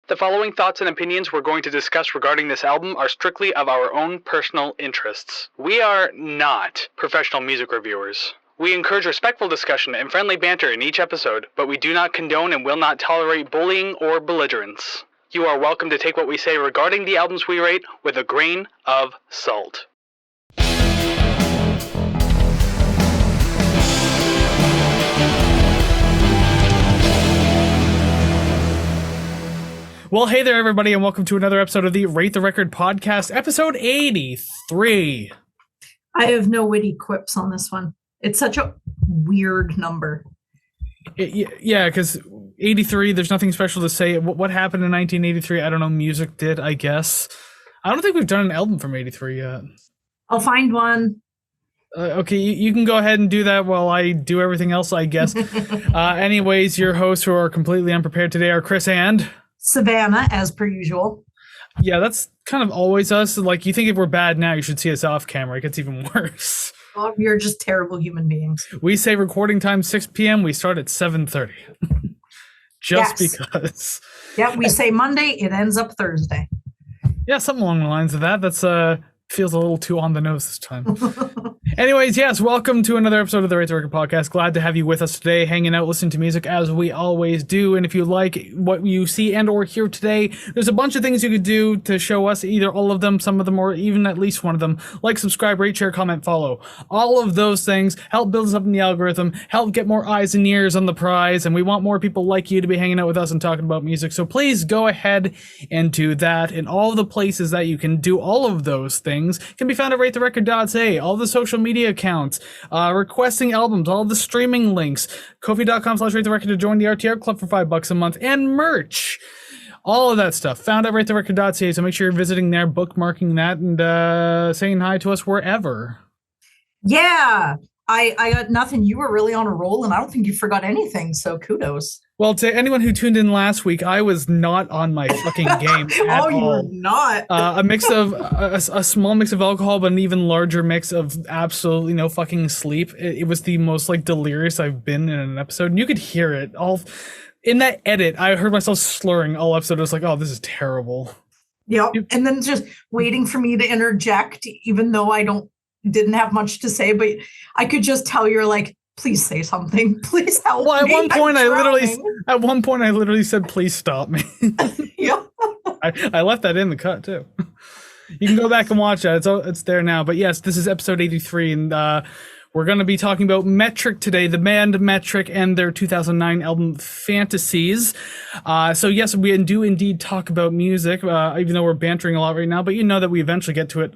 The following thoughts and opinions we're going to discuss regarding this album are strictly of our own personal interests. We are not professional music reviewers. We encourage respectful discussion and friendly banter in each episode, but we do not condone and will not tolerate bullying or belligerence. You are welcome to take what we say regarding the albums we rate with a grain of salt. Well, hey there, everybody, and welcome to another episode of the Rate the Record podcast, episode 83. I have no witty quips on this one. It's such a weird number. Yeah, because 83, there's nothing special to say. What happened in 1983? I don't know. Music did, I guess. I don't think we've done an album from 83 yet. I'll find one. Okay, you can go ahead and do that while I do everything else, I guess. Anyways, your hosts who are completely unprepared today are Kris and Savannah, as per usual. Yeah, that's kind of always us. Like, you think if we're bad now, you should see us off camera. It gets even worse. Well, you're just terrible human beings. We say recording time 6 p.m. We start at 7:30. Just yes. Because. Yeah, we say Monday. It ends up Thursday. Yeah, something along the lines of that. That's feels a little too on the nose this time. Anyways, yes, welcome to another episode of the Rate the Record podcast. Glad to have you with us today, hanging out, listening to music as we always do. And if you like what you see and or hear today, there's a bunch of things you could do to show us, either all of them, some of them, or even at least one of them. Like, subscribe, rate, share, comment, follow. All of those things help build us up in the algorithm, help get more eyes and ears on the prize, and we want more people like you to be hanging out with us and talking about music. So please go ahead and do that. And all the places that you can do all of those things can be found at ratetherecord.ca, all the social media accounts, requesting albums, all the streaming links, kofi.com/ratetherecord to join the RTR club for $5 a month, and merch. All of that stuff found at ratetherecord.ca, so make sure you're visiting there, bookmarking that, and saying hi to us wherever. Yeah, I got nothing. You were really on a roll, and I don't think you forgot anything, so kudos. Well, to anyone who tuned in last week, I was not on my fucking game at all. You were not. A mix of a small mix of alcohol, but an even larger mix of absolutely no fucking sleep. It was the most like delirious I've been in an episode, and you could hear it all in that edit. I heard myself slurring all episode. I was like, "Oh, this is terrible." Yep, and then just waiting for me to interject, even though I didn't have much to say, but I could just tell you're like, please say something. Please help me. At one point I literally said, please stop me. Yeah. I left that in the cut too. You can go back and watch that. It's there now. But yes, this is episode 83, and we're going to be talking about Matric today, the band Matric and their 2009 album Fantasies. So yes, we do indeed talk about music, even though we're bantering a lot right now, but you know that we eventually get to it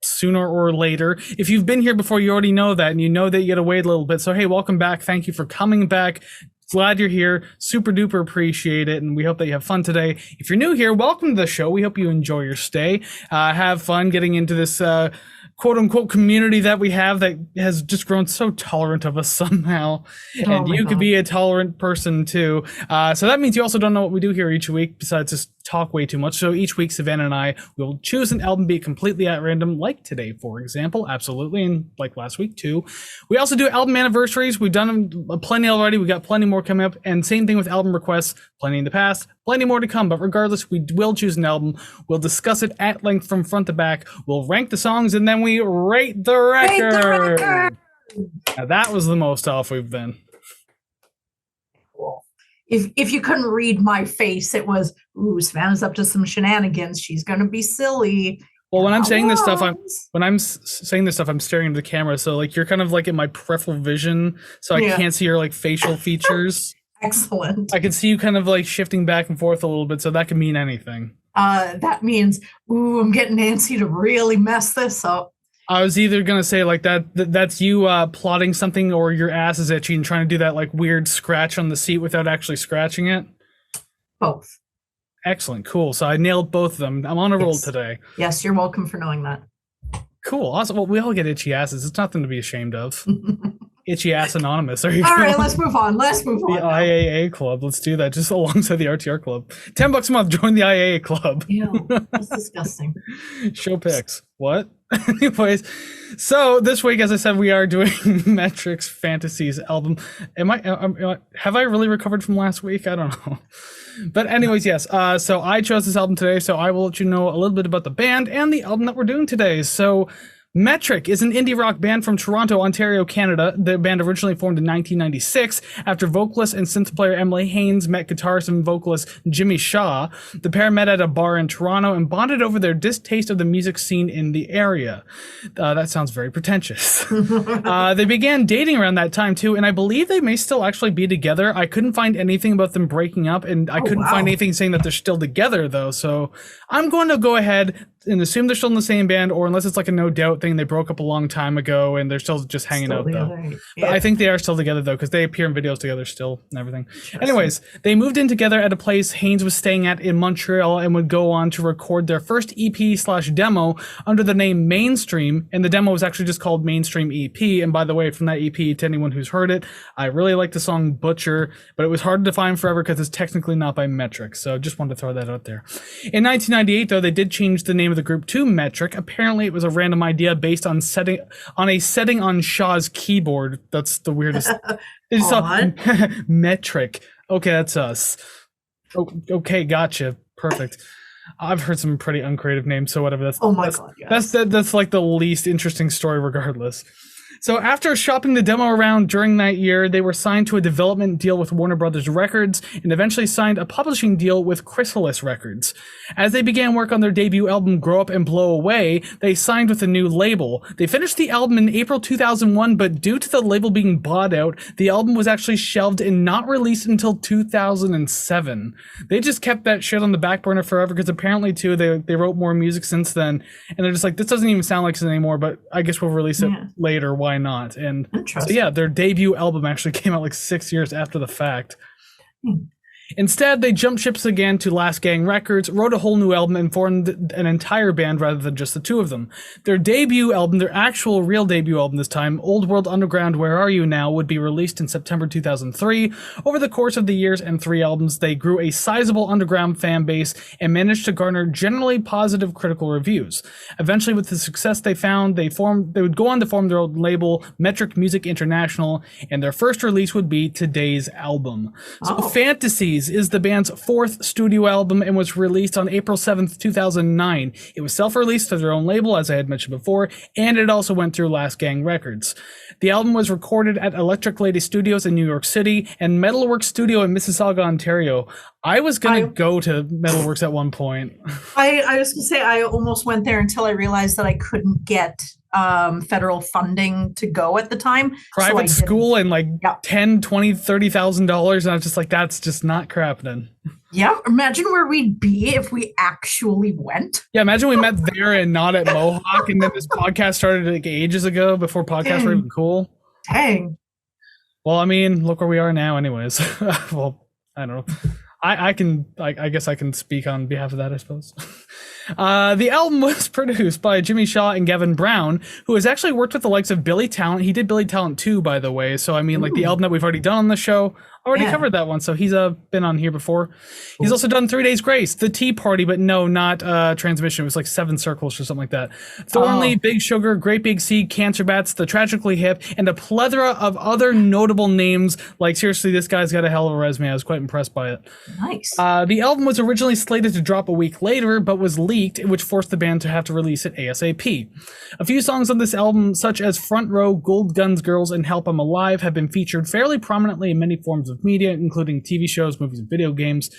sooner or later. If you've been here before, you already know that, and you know that you gotta wait a little bit. So hey, welcome back. Thank you for coming back. Glad you're here. Super duper appreciate it, and we hope that you have fun today. If you're new here, welcome to the show. We hope you enjoy your stay. Have fun getting into this quote-unquote community that we have that has just grown so tolerant of us somehow. And you could be a tolerant person too. So that means you also don't know what we do here each week besides just talk way too much. So each week, Savannah and I will choose an album, be completely at random, like today, for example. Absolutely. And like last week too. We also do album anniversaries. We've done them plenty already. We got plenty more coming up. And same thing with album requests. Plenty in the past, plenty more to come. But regardless, we will choose an album. We'll discuss it at length from front to back. We'll rank the songs, and then we rate the record. Rate the record. Now, that was the most off we've been. Cool. If you couldn't read my face, it was, ooh, Savannah's up to some shenanigans. She's gonna be silly. Well, when I'm saying this stuff, I'm staring into the camera, so like you're kind of like in my peripheral vision, so I can't see your like facial features. Excellent. I can see you kind of like shifting back and forth a little bit, so that can mean anything. That means, ooh, I'm getting Nancy to really mess this up. I was either gonna say like that's you plotting something, or your ass is itchy and trying to do that like weird scratch on the seat without actually scratching it. Both. Excellent, cool. So I nailed both of them. I'm on a roll today. Yes, you're welcome for knowing that. Cool, awesome. Well, we all get itchy asses. It's nothing to be ashamed of. Itchy Ass Anonymous. All right, let's move on. The IAA club. Let's do that just alongside the RTR club. $10 a month. Join the IAA club. Ew, that's disgusting. Show pics. What? Anyways, so this week, as I said, we are doing Matrix Fantasies album. Have I really recovered from last week? I don't know. But anyways, yes. So I chose this album today, so I will let you know a little bit about the band and the album that we're doing today. So Matric is an indie rock band from Toronto, Ontario, Canada. The band originally formed in 1996 after vocalist and synth player Emily Haynes met guitarist and vocalist Jimmy Shaw. The pair met at a bar in Toronto and bonded over their distaste of the music scene in the area. That sounds very pretentious. They began dating around that time too, and I believe they may still actually be together. I couldn't find anything about them breaking up, and I couldn't find anything saying that they're still together though. So I'm going to go ahead and assume they're still in the same band, or unless it's like a no doubt thing, they broke up a long time ago and they're still just hanging out though. Yeah. But I think they are still together though, because they appear in videos together still and everything. Anyways, they moved in together at a place Haynes was staying at in Montreal and would go on to record their first EP/demo under the name Mainstream, and the demo was actually just called Mainstream EP. And by the way, from that EP, to anyone who's heard it, I really like the song Butcher, but it was hard to find forever because it's technically not by Metric, so just wanted to throw that out there. In 1998 though, they did change the name of the group to Metric. Apparently it was a random idea based on a setting on Shaw's keyboard. That's the weirdest. It's Metric. Okay, that's us. Okay, gotcha. Perfect. I've heard some pretty uncreative names, so whatever. God, yes. That's like the least interesting story regardless. So after shopping the demo around during that year, they were signed to a development deal with Warner Brothers Records and eventually signed a publishing deal with Chrysalis Records. As they began work on their debut album, Grow Up and Blow Away, they signed with a new label. They finished the album in April 2001, but due to the label being bought out, the album was actually shelved and not released until 2007. They just kept that shit on the back burner forever because apparently, too, they wrote more music since then. And they're just like, this doesn't even sound like it anymore, but I guess we'll release it later. Why not? And so yeah, their debut album actually came out like 6 years after the fact. Instead, they jumped ships again to Last Gang Records, wrote a whole new album, and formed an entire band rather than just the two of them. Their debut album, their actual real debut album this time, Old World Underground, Where Are You Now, would be released in September 2003. Over the course of the years and 3 albums, they grew a sizable underground fan base and managed to garner generally positive critical reviews. Eventually, with the success they found, they would go on to form their own label, Metric Music International, and their first release would be today's album. So Fantasies is the band's 4th studio album and was released on April 7th, 2009. It was self-released to their own label, as I had mentioned before, and it also went through Last Gang Records. The album was recorded at Electric Lady Studios in New York City and Metalworks Studio in Mississauga, Ontario. I was going to go to Metalworks at one point. I was going to say, I almost went there until I realized that I couldn't get federal funding to go at the time. Private school and like $10,000, $20,000, $30,000, and I was just like, that's just not crappening. Yeah, imagine where we'd be if we actually went. Yeah, imagine we met there and not at Mohawk, and then this podcast started like ages ago before podcasts were even cool. Dang. Well, I mean, look where we are now, anyways. Well, I don't know. I guess I can speak on behalf of that, I suppose. The album was produced by Jimmy Shaw and Gavin Brown, who has actually worked with the likes of Billy Talent. He did Billy Talent 2, by the way. So, I mean, like the album that we've already done on the show, already covered that one. So he's been on here before. He's also done 3 Days Grace, The Tea Party, but no, not Transmission. It was like 7 Circles or something like that. Thornley, Big Sugar, Great Big Sea, Cancer Bats, The Tragically Hip, and a plethora of other notable names. Like, seriously, this guy's got a hell of a resume. I was quite impressed by it. Nice. The album was originally slated to drop a week later, but was leaked, which forced the band to have to release it ASAP. A few songs on this album, such as Front Row, Gold Guns Girls, and Help I'm Alive, have been featured fairly prominently in many forms of media, including TV shows, movies, and video games.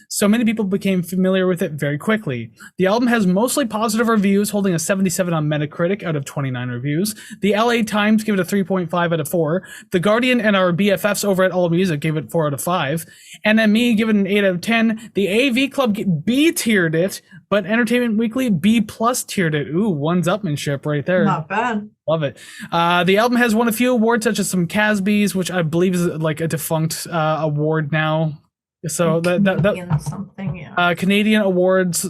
So many people became familiar with it very quickly. The album has mostly positive reviews, holding a 77 on Metacritic out of 29 reviews. The LA Times gave it a 3.5 out of 4. The Guardian and our BFFs over at AllMusic gave it 4 out of 5. NME gave it an 8 out of 10. The AV Club B-tiered it, but Entertainment Weekly B+ tiered it. Ooh, one's-upmanship right there. Not bad. Love it. The album has won a few awards, such as some Casbys, which I believe is like a defunct award now. So Canadian awards,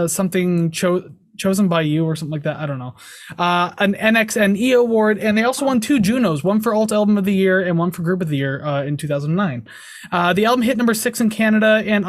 something chosen by you or something like that. I don't know. An NXNE award, and they also won 2 Junos, one for Alt Album of the Year and one for Group of the Year in 2009. The album hit number 6 in Canada and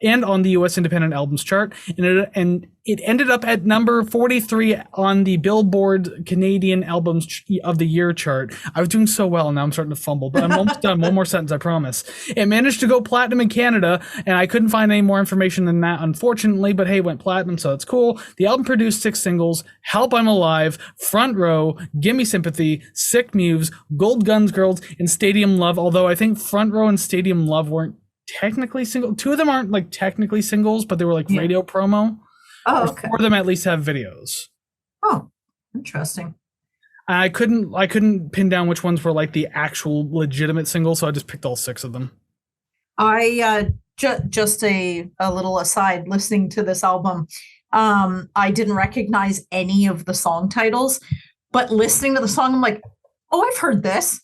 and on the U.S. Independent Albums chart, and it ended up at number 43 on the Billboard Canadian Albums of the Year chart. I was doing so well, and now I'm starting to fumble, but I'm almost done. One more sentence, I promise. It managed to go platinum in Canada, and I couldn't find any more information than that, unfortunately, but hey, it went platinum, so it's cool. The album produced 6 singles: Help I'm Alive, Front Row, Gimme Sympathy, Sick Muse, Gold Guns Girls, and Stadium Love, although I think Front Row and Stadium Love weren't technically single. 2 of them aren't like technically singles, but they were like radio promo. Oh, okay. 4 of them at least have videos. Oh, interesting. I couldn't pin down which ones were like the actual legitimate singles, so I just picked all 6 of them. I just a little aside, listening to this album, I didn't recognize any of the song titles, but listening to the song, I'm like, oh, I've heard this.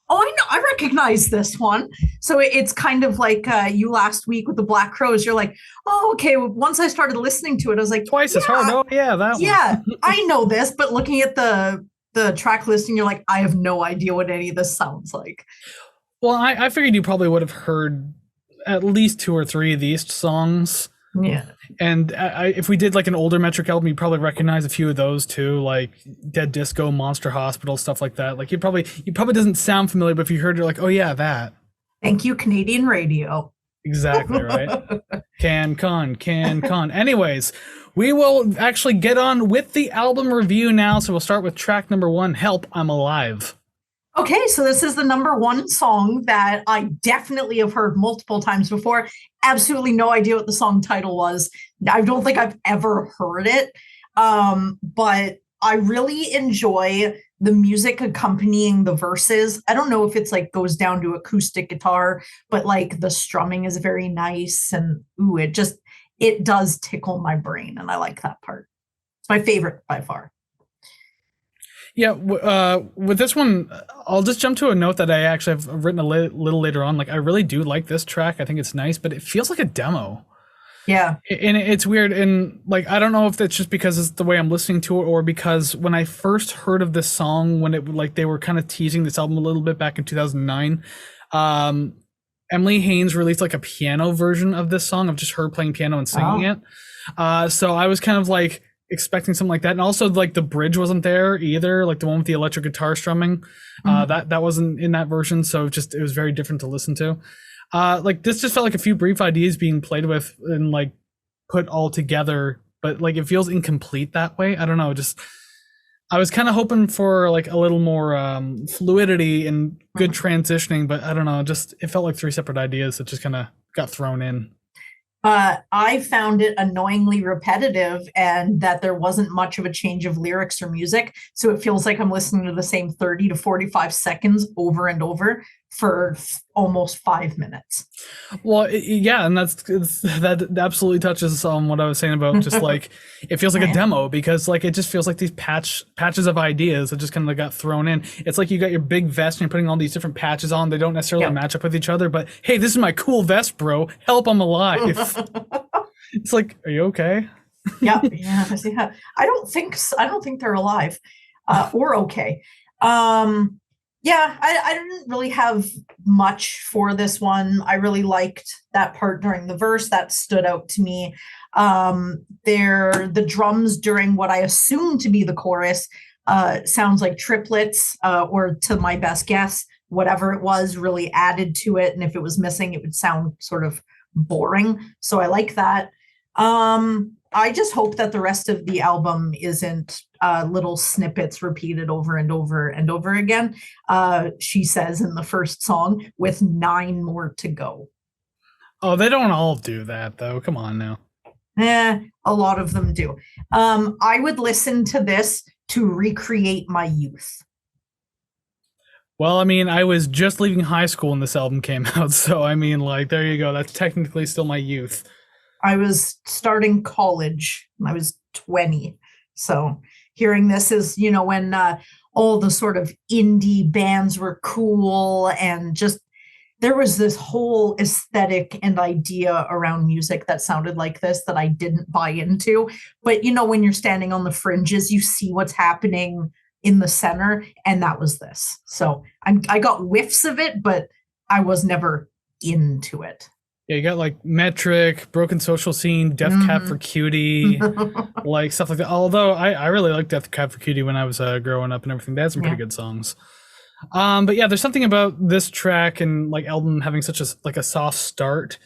Oh, I know, I recognize this one. So it's kind of like you last week with the Black Crows. You're like, oh, okay. Once I started listening to it, I was like, twice as hard. Oh, yeah, that one. Yeah, I know this. But looking at the track listing, you're like, I have no idea what any of this sounds like. Well, I figured you probably would have heard at least 2 or 3 of these songs. Yeah. And if we did like an older Metric album, you'd probably recognize a few of those too, like Dead Disco, Monster Hospital, stuff like that. Like you probably doesn't sound familiar, but if you heard it, you're like, oh yeah, that. Thank you, Canadian radio. Exactly, right? Can. Anyways, we will actually get on with the album review now. So we'll start with track number 1, Help I'm Alive. Okay, so this is the number 1 song that I definitely have heard multiple times before. Absolutely no idea what the song title was. I don't think I've ever heard it, but I really enjoy the music accompanying the verses. I don't know if it's like goes down to acoustic guitar, but like the strumming is very nice, and ooh, it does tickle my brain, and I like that part. It's my favorite by far. Yeah, with this one, I'll just jump to a note that I actually have written a little later on. Like, I really do like this track. I think it's nice, but it feels like a demo. Yeah. And it's weird. And, like, I don't know if that's just because it's the way I'm listening to it, or because when I first heard of this song, when it, like, they were kind of teasing this album a little bit back in 2009, Emily Haynes released, like, a piano version of this song of just her playing piano and singing it. So I was kind of, like, expecting something like that, and also like the bridge wasn't there either, like the one with the electric guitar strumming. That wasn't in that version, so it was very different to listen to. Like this just felt like a few brief ideas being played with and like put all together, but like it feels incomplete that way. I don't know, just I was kind of hoping for like a little more fluidity and good transitioning, but I don't know, just it felt like 3 separate ideas that just kind of got thrown in. I found it annoyingly repetitive, and that there wasn't much of a change of lyrics or music. So it feels like I'm listening to the same 30 to 45 seconds over and over for almost 5 minutes. Well, yeah, and that absolutely touches on what I was saying about just like it feels like a demo, because like it just feels like these patches of ideas that just kind of got thrown in. It's like you got your big vest and you're putting all these different patches on. They don't necessarily match up with each other, but hey, this is my cool vest, bro. Help, I'm alive. It's like, are you okay? yeah. I don't think they're alive or okay. Yeah, I didn't really have much for this one. I really liked that part during the verse. That stood out to me. The drums during what I assume to be the chorus sounds like triplets, or to my best guess, whatever it was really added to it. And if it was missing, it would sound sort of boring. So I like that. I just hope that the rest of the album isn't little snippets repeated over and over and over again. She says in the first song, with 9 more to go. Oh, they don't all do that, though. Come on now. A lot of them do. I would listen to this to recreate my youth. Well, I mean, I was just leaving high school when this album came out. So, I mean, like, there you go. That's technically still my youth. I was starting college. I was 20. So hearing this is, when all the sort of indie bands were cool, and just there was this whole aesthetic and idea around music that sounded like this that I didn't buy into. But, when you're standing on the fringes, you see what's happening in the center, and that was this. So I got whiffs of it, but I was never into it. Yeah, you got like Metric, Broken Social Scene, Death Cab for Cutie, like stuff like that. Although I really liked Death Cab for Cutie when I was growing up and everything. They had some pretty good songs. But yeah, there's something about this track and like album having such a soft start.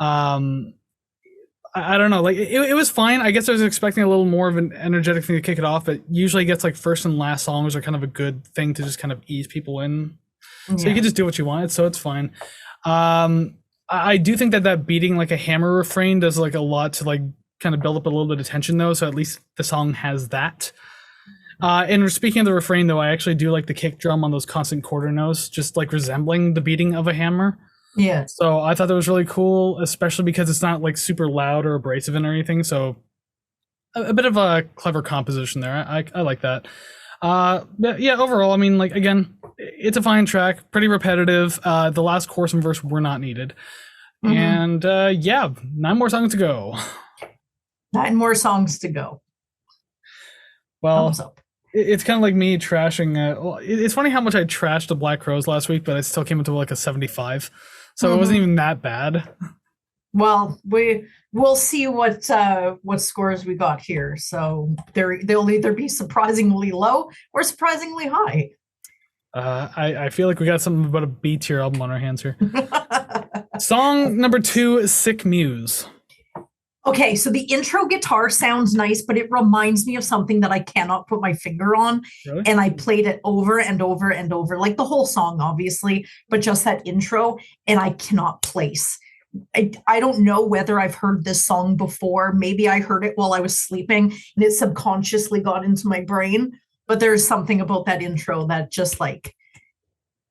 I don't know, like it was fine. I guess I was expecting a little more of an energetic thing to kick it off, but usually gets like first and last songs are kind of a good thing to just kind of ease people in. So you can just do what you want, so it's fine. I do think that beating like a hammer refrain does like a lot to like kind of build up a little bit of tension though, so at least the song has that. And speaking of the refrain though, I actually do like the kick drum on those constant quarter notes, just like resembling the beating of a hammer. Yeah. So I thought that was really cool, especially because it's not like super loud or abrasive or anything. So a bit of a clever composition there. I like that. But yeah, overall, I mean, like, again, it's a fine track, pretty repetitive. The last chorus and verse were not needed. And yeah, 9 more songs to go. 9 more songs to go. Well, it's kind of like me trashing. It's funny how much I trashed the Black Crowes last week, but I still came into like a 75. So it wasn't even that bad. Well, we'll see what scores we got here. So they'll either be surprisingly low or surprisingly high. I feel like we got something about a B tier album on our hands here. Song number 2 is Sick Muse. Okay, so the intro guitar sounds nice, but it reminds me of something that I cannot put my finger on. Really? And I played it over and over and over, like the whole song, obviously, but just that intro, and I cannot place. I don't know whether I've heard this song before. Maybe I heard it while I was sleeping, and it subconsciously got into my brain. But there's something about that intro that just like,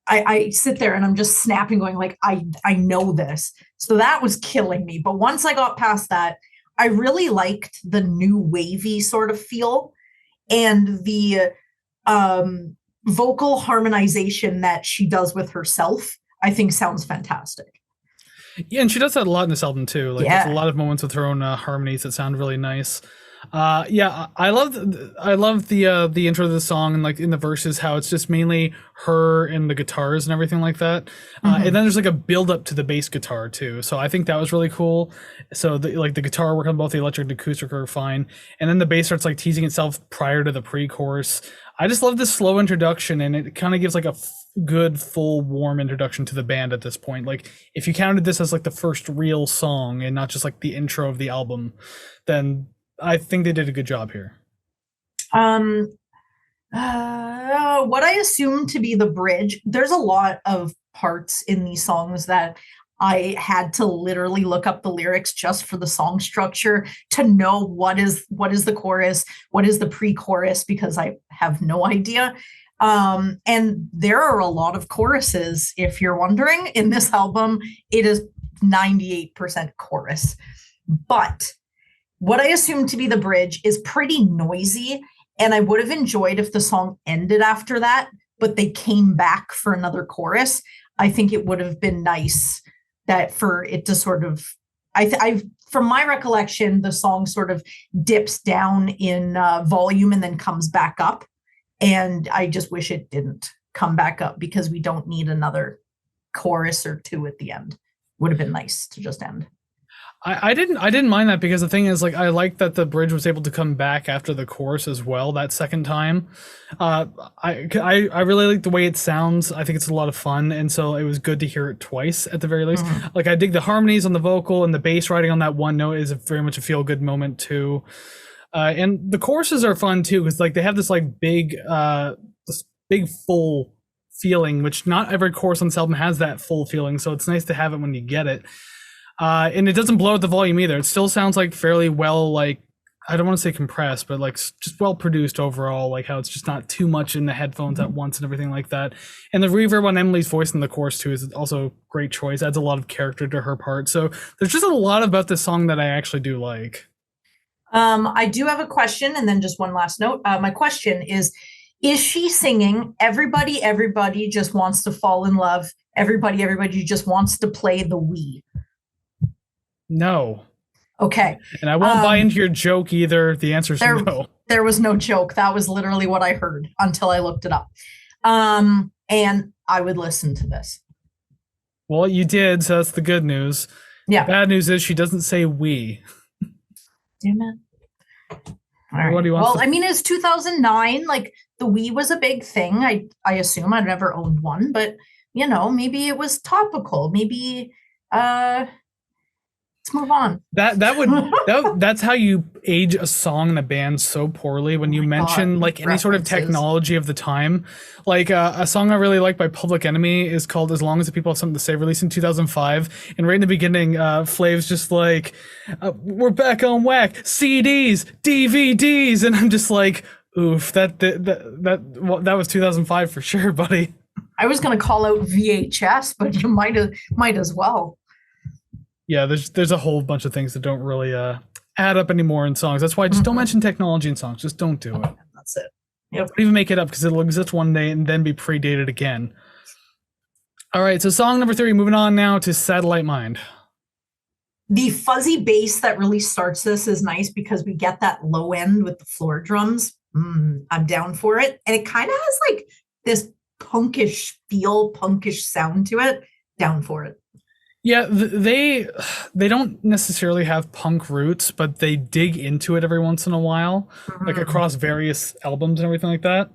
I sit there and I'm just snapping, going like, I know this. So that was killing me. But once I got past that, I really liked the new wavy sort of feel and the vocal harmonization that she does with herself, I think sounds fantastic. Yeah, and she does that a lot in this album too. Like there's a lot of moments with her own harmonies that sound really nice. Yeah, I love the intro to the song and like in the verses how it's just mainly her and the guitars and everything like that. And then there's like a build up to the bass guitar too. So I think that was really cool. So the guitar work on both the electric and acoustic are fine. And then the bass starts like teasing itself prior to the pre-chorus. I just love this slow introduction, and it kind of gives like a good full warm introduction to the band at this point. Like if you counted this as like the first real song and not just like the intro of the album, then I think they did a good job here. What I assume to be the bridge, there's a lot of parts in these songs that I had to literally look up the lyrics just for the song structure to know what is the chorus, what is the pre-chorus, because I have no idea. And there are a lot of choruses, if you're wondering. In this album, it is 98% chorus. But what I assume to be the bridge is pretty noisy, and I would have enjoyed if the song ended after that, but they came back for another chorus. I think it would have been nice that for it to sort of, from my recollection, the song sort of dips down in volume and then comes back up. And I just wish it didn't come back up because we don't need another chorus or two at the end. Would have been nice to just end. I didn't mind that because the thing is, like, I like that the bridge was able to come back after the chorus as well that second time. I really like the way it sounds. I think it's a lot of fun, and so it was good to hear it twice at the very least. Like I dig the harmonies on the vocal, and the bass riding on that one note is very much a feel good moment too. And the choruses are fun too because like they have this like big full feeling, which not every chorus on this album has that full feeling. So it's nice to have it when you get it. And it doesn't blow out the volume either. It still sounds like fairly well, like, I don't want to say compressed, but like just well produced overall, like how it's just not too much in the headphones at once and everything like that. And the reverb on Emily's voice in the chorus too is also a great choice. Adds a lot of character to her part. So there's just a lot about this song that I actually do like. I do have a question, and then just one last note. My question is she singing everybody just wants to fall in love, everybody just wants to play the Wii? No. Okay. And I won't buy into your joke either. The answer is no. There was no joke. That was literally what I heard until I looked it up. And I would listen to this. Well, you did, so that's the good news. Yeah. Bad news is she doesn't say we. Damn it. All right. What do you want Well, to- I mean, it's 2009. Like the Wii was a big thing. I assume I'd never owned one, but maybe it was topical. Maybe let's move on. That's how you age a song in a band so poorly when you mention like any sort of technology of the time. Like a song I really like by Public Enemy is called "As Long as the People Have Something to Say," released in 2005. And right in the beginning, Flav's just like, "We're back on whack, CDs, DVDs," and I'm just like, "Oof, that was 2005 for sure, buddy." I was gonna call out VHS, but you might as well. Yeah, there's a whole bunch of things that don't really add up anymore in songs. That's why I just don't mention technology in songs. Just don't do it. That's it. Yep. Don't even make it up because it'll exist one day and then be predated again. All right, so song number 3. Moving on now to "Satellite Mind." The fuzzy bass that really starts this is nice because we get that low end with the floor drums. I'm down for it, and it kind of has like this punkish feel, punkish sound to it. Down for it. Yeah, they don't necessarily have punk roots, but they dig into it every once in a while, like across various albums and everything like that.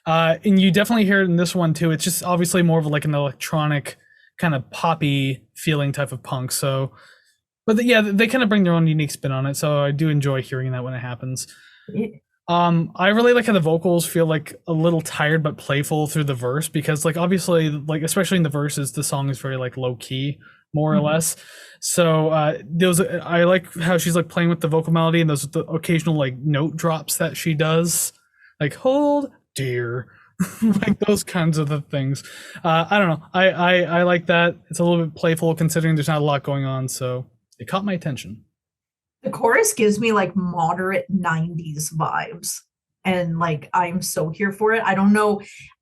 And you definitely hear it in this one too. It's just obviously more of like an electronic kind of poppy feeling type of punk. So, but they kind of bring their own unique spin on it. So I do enjoy hearing that when it happens. I really like how the vocals feel like a little tired but playful through the verse, because like obviously like especially in the verses the song is very like low key more or less. So I like how she's like playing with the vocal melody and the occasional like note drops that she does, like "hold dear," like those kinds of the things. I don't know. I like that. It's a little bit playful considering there's not a lot going on, so it caught my attention. The chorus gives me like moderate 90s vibes, and like I'm so here for it. I don't know,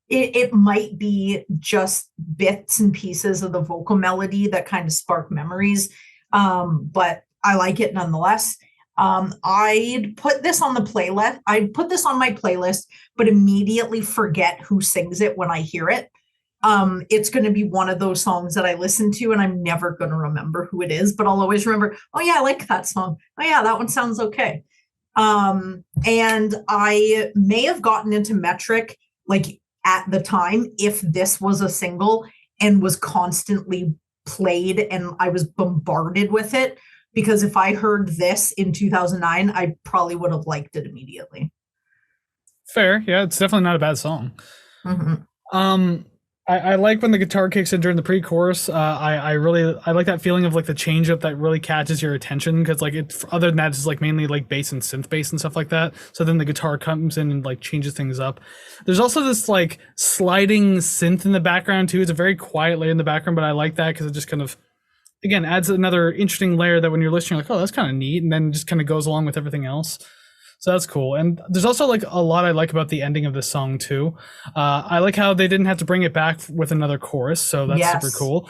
it might be just bits and pieces of the vocal melody that kind of spark memories, but I like it nonetheless. I'd put this on my playlist, but immediately forget who sings it when I hear it. It's going to be one of those songs that I listen to and I'm never going to remember who it is, but I'll always remember, oh yeah, I like that song. Oh yeah, that one sounds okay. And I may have gotten into Metric like at the time if this was a single and was constantly played and I was bombarded with it, because if I heard this in 2009, I probably would have liked it immediately. Fair. Yeah, it's definitely not a bad song. I like when the guitar kicks in during the pre-chorus. I like that feeling of like the change up that really catches your attention, because like other than that it's like mainly like bass and synth bass and stuff like that. So then the guitar comes in and like changes things up. There's also this like sliding synth in the background too. It's a very quiet layer in the background, but I like that because it just kind of again adds another interesting layer that when you're listening, you're like, oh, that's kind of neat, and then just kind of goes along with everything else. So that's cool. And there's also like a lot I like about the ending of this song too. I like how they didn't have to bring it back with another chorus, so that's super cool.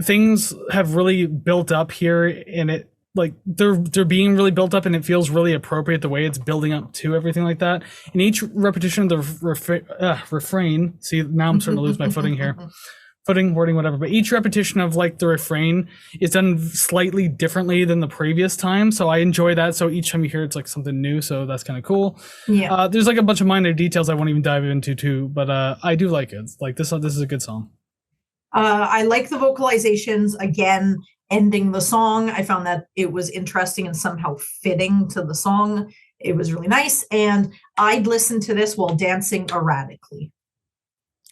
Things have really built up here, and it like they're being really built up, and it feels really appropriate the way it's building up to everything like that. And each repetition of the refrain. See, now I'm starting to lose my footing here. Wording, whatever, but each repetition of like the refrain is done slightly differently than the previous time, so I enjoy that. So each time you hear it's like something new, so that's kind of cool. There's like a bunch of minor details I won't even dive into too, but I do like it. It's like this is a good song. I like the vocalizations. Again, ending the song, I found that it was interesting and somehow fitting to the song. It was really nice, and I'd listen to this while dancing erratically.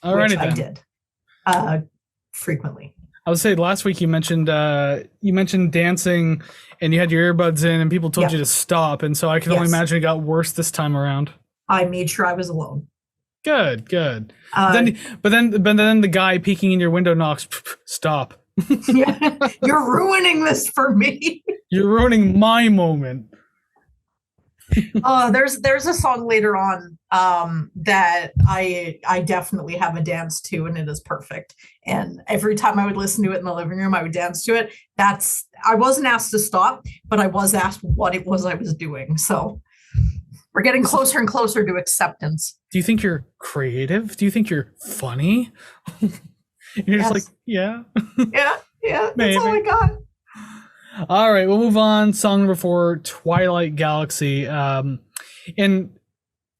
Alrighty, which I did. Frequently. I would say last week you mentioned dancing and you had your earbuds in and people told you to stop, and so I can only imagine it got worse this time around. I made sure I was alone. Good. But then the guy peeking in your window knocks. Stop. Yeah, you're ruining this for me. You're ruining my moment. There's a song later on that I definitely have a dance to, and it is perfect. And every time I would listen to it in the living room, I would dance to it. I wasn't asked to stop, but I was asked what it was I was doing. So we're getting closer and closer to acceptance. Do you think you're creative? Do you think you're funny? You're just like, yeah. Yeah. Yeah, that's all I got. All right, we'll move on. Song number 4, Twilight Galaxy. And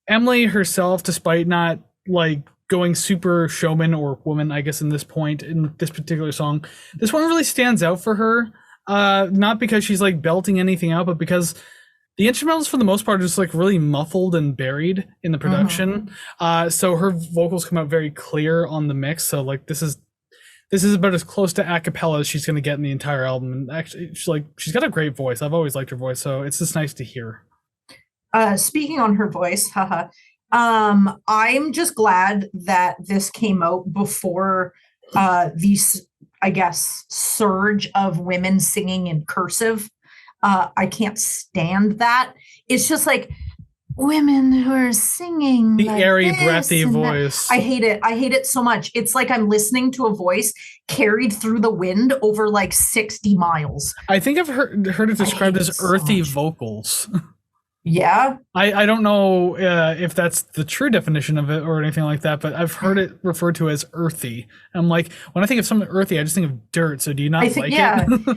Emily herself, despite not like going super showman or woman, I guess in this point in this particular song, this one really stands out for her. Not because she's like belting anything out, but because the instrumentals for the most part are just like really muffled and buried in the production. So her vocals come out very clear on the mix. So like this is about as close to a cappella as she's going to get in the entire album. And actually, she's got a great voice. I've always liked her voice, so it's just nice to hear. Speaking on her voice, haha. I'm just glad that this came out before these, I guess, surge of women singing in cursive. I can't stand that. It's just like women who are singing the like airy, breathy voice. I hate it. I hate it so much. It's like I'm listening to a voice carried through the wind over like 60 miles. I think I've heard it described as earthy vocals. Yeah. I don't know if that's the true definition of it or anything like that, but I've heard it referred to as earthy. I'm like, when I think of something earthy, I just think of dirt. So do you not it?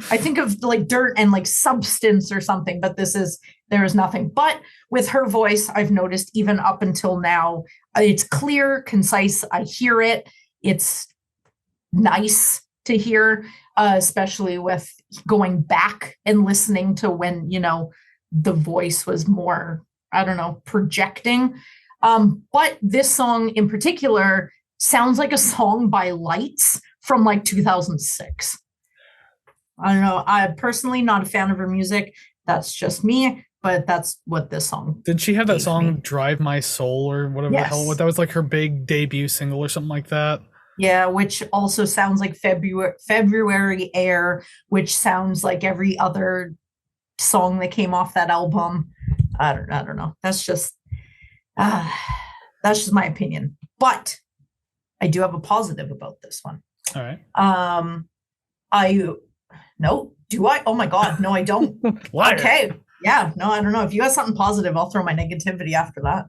I think of like dirt and like substance or something, but there is nothing. But with her voice, I've noticed even up until now, it's clear, concise. I hear it. It's nice to hear, especially with going back and listening to when, the voice was more, I don't know, projecting. But this song in particular sounds like a song by Lights from like 2006. I don't know. I'm personally not a fan of her music. That's just me, but that's what this song. Did she have that song Drive My Soul or whatever the hell? That was like her big debut single or something like that. Yeah, which also sounds like February Air, which sounds like every other song that came off that album. I don't know. That's just my opinion. But I do have a positive about this one. All right. Do I? Oh my God, no, I don't. Okay. Yeah, no, I don't know. If you have something positive, I'll throw my negativity after that.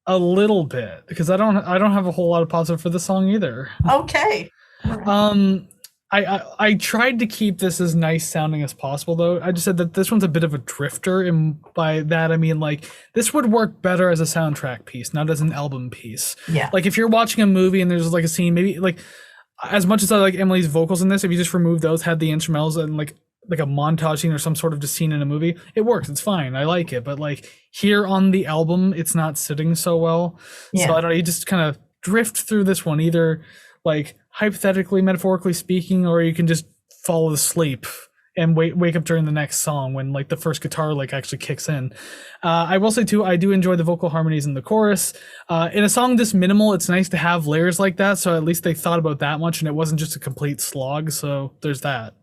A little bit, because I don't have a whole lot of positive for the song either. Okay. I tried to keep this as nice sounding as possible, though. I just said that this one's a bit of a drifter, and by that I mean like this would work better as a soundtrack piece, not as an album piece. Yeah. Like if you're watching a movie and there's like a scene, maybe like as much as I like Emily's vocals in this, if you just remove those, had the instrumentals and like a montage scene or some sort of just scene in a movie, it works. It's fine. I like it. But like here on the album, it's not sitting so well. Yeah. So I don't know. You just kind of drift through this one, either like hypothetically, metaphorically speaking, or you can just fall asleep and wake up during the next song when like the first guitar like actually kicks in. I will say too, I do enjoy the vocal harmonies in the chorus. In a song this minimal, it's nice to have layers like that. So at least they thought about that much and it wasn't just a complete slog. So there's that.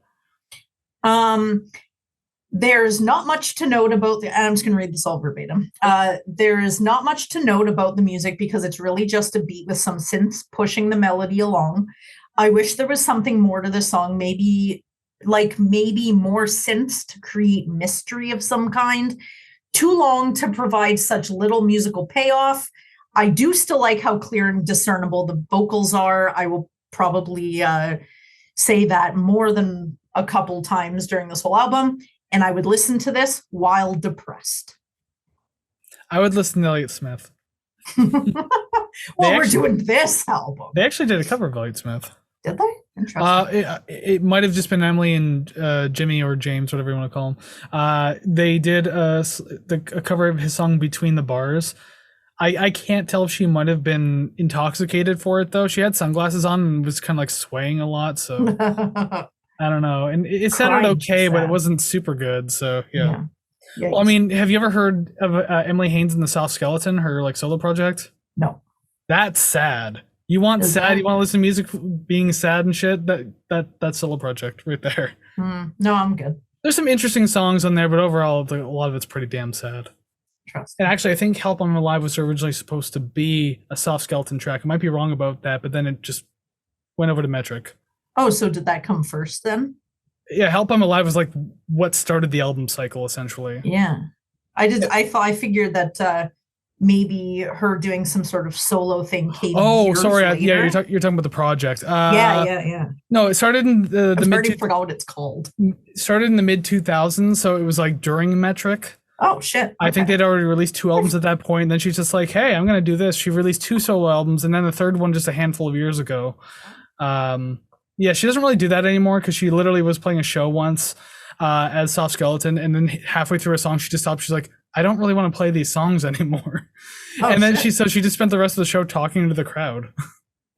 There's not much to note about I'm just going to read this all verbatim. There is not much to note about the music because it's really just a beat with some synths pushing the melody along. I wish there was something more to the song, maybe more synths to create mystery of some kind. Too long to provide such little musical payoff. I do still like how clear and discernible the vocals are. I will probably say that more than a couple times during this whole album. And I would listen to this while depressed. I would listen to Elliott Smith. We're doing this album. They actually did a cover of Elliott Smith. Did they? Interesting. It might have just been Emily and Jimmy or James, whatever you want to call them. They did a cover of his song Between the Bars. I can't tell if she might have been intoxicated for it, though. She had sunglasses on and was kind of like swaying a lot, so... I don't know. And it sounded okay, but it wasn't super good. So, yeah. Well, I mean, have you ever heard of Emily Haynes and the Soft Skeleton, her like solo project? No. That's sad. You want sad? You want to listen to music being sad and shit? That solo project right there. No, I'm good. There's some interesting songs on there, but overall, a lot of it's pretty damn sad. And actually, I think Help I'm Alive was originally supposed to be a Soft Skeleton track. I might be wrong about that, but then it just went over to Metric. Oh, so did that come first then? Yeah, Help I'm Alive was like what started the album cycle, essentially. Yeah. I figured that maybe her doing some sort of solo thing. Oh, sorry. Yeah, you're talking about the project. Yeah. No, it started in the mid. I forgot what it's called. Started in the mid 2000s, so it was like during Metric. Oh shit! Okay. I think they'd already released 2 albums at that point. And then she's just like, "Hey, I'm gonna do this." She released 2 solo albums, and then the third one just a handful of years ago. Yeah, she doesn't really do that anymore because she literally was playing a show once as Soft Skeleton, and then halfway through a song, she just stopped. She's like, "I don't really want to play these songs anymore." And then she just spent the rest of the show talking to the crowd.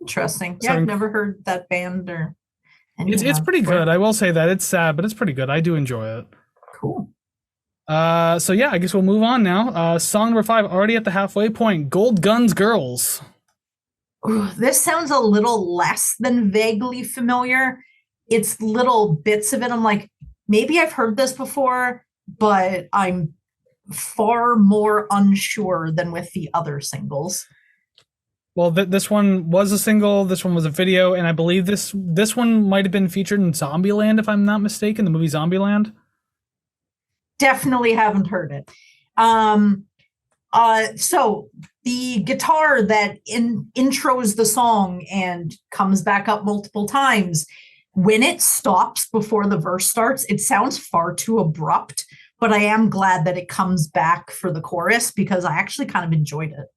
Interesting. Yeah, I've never heard that band or. It's pretty good. I will say that it's sad, but it's pretty good. I do enjoy it. Cool. So yeah, I guess we'll move on now. Song number 5, already at the halfway point. Gold Guns Girls. Ooh, this sounds a little less than vaguely familiar. It's little bits of it. I'm like, maybe I've heard this before, but I'm far more unsure than with the other singles. Well, this one was a single, this one was a video, and I believe this one might have been featured in Zombieland, if I'm not mistaken, the movie Zombieland. Definitely haven't heard it. So the guitar that intros the song and comes back up multiple times, when it stops before the verse starts, it sounds far too abrupt, but I am glad that it comes back for the chorus because I actually kind of enjoyed it.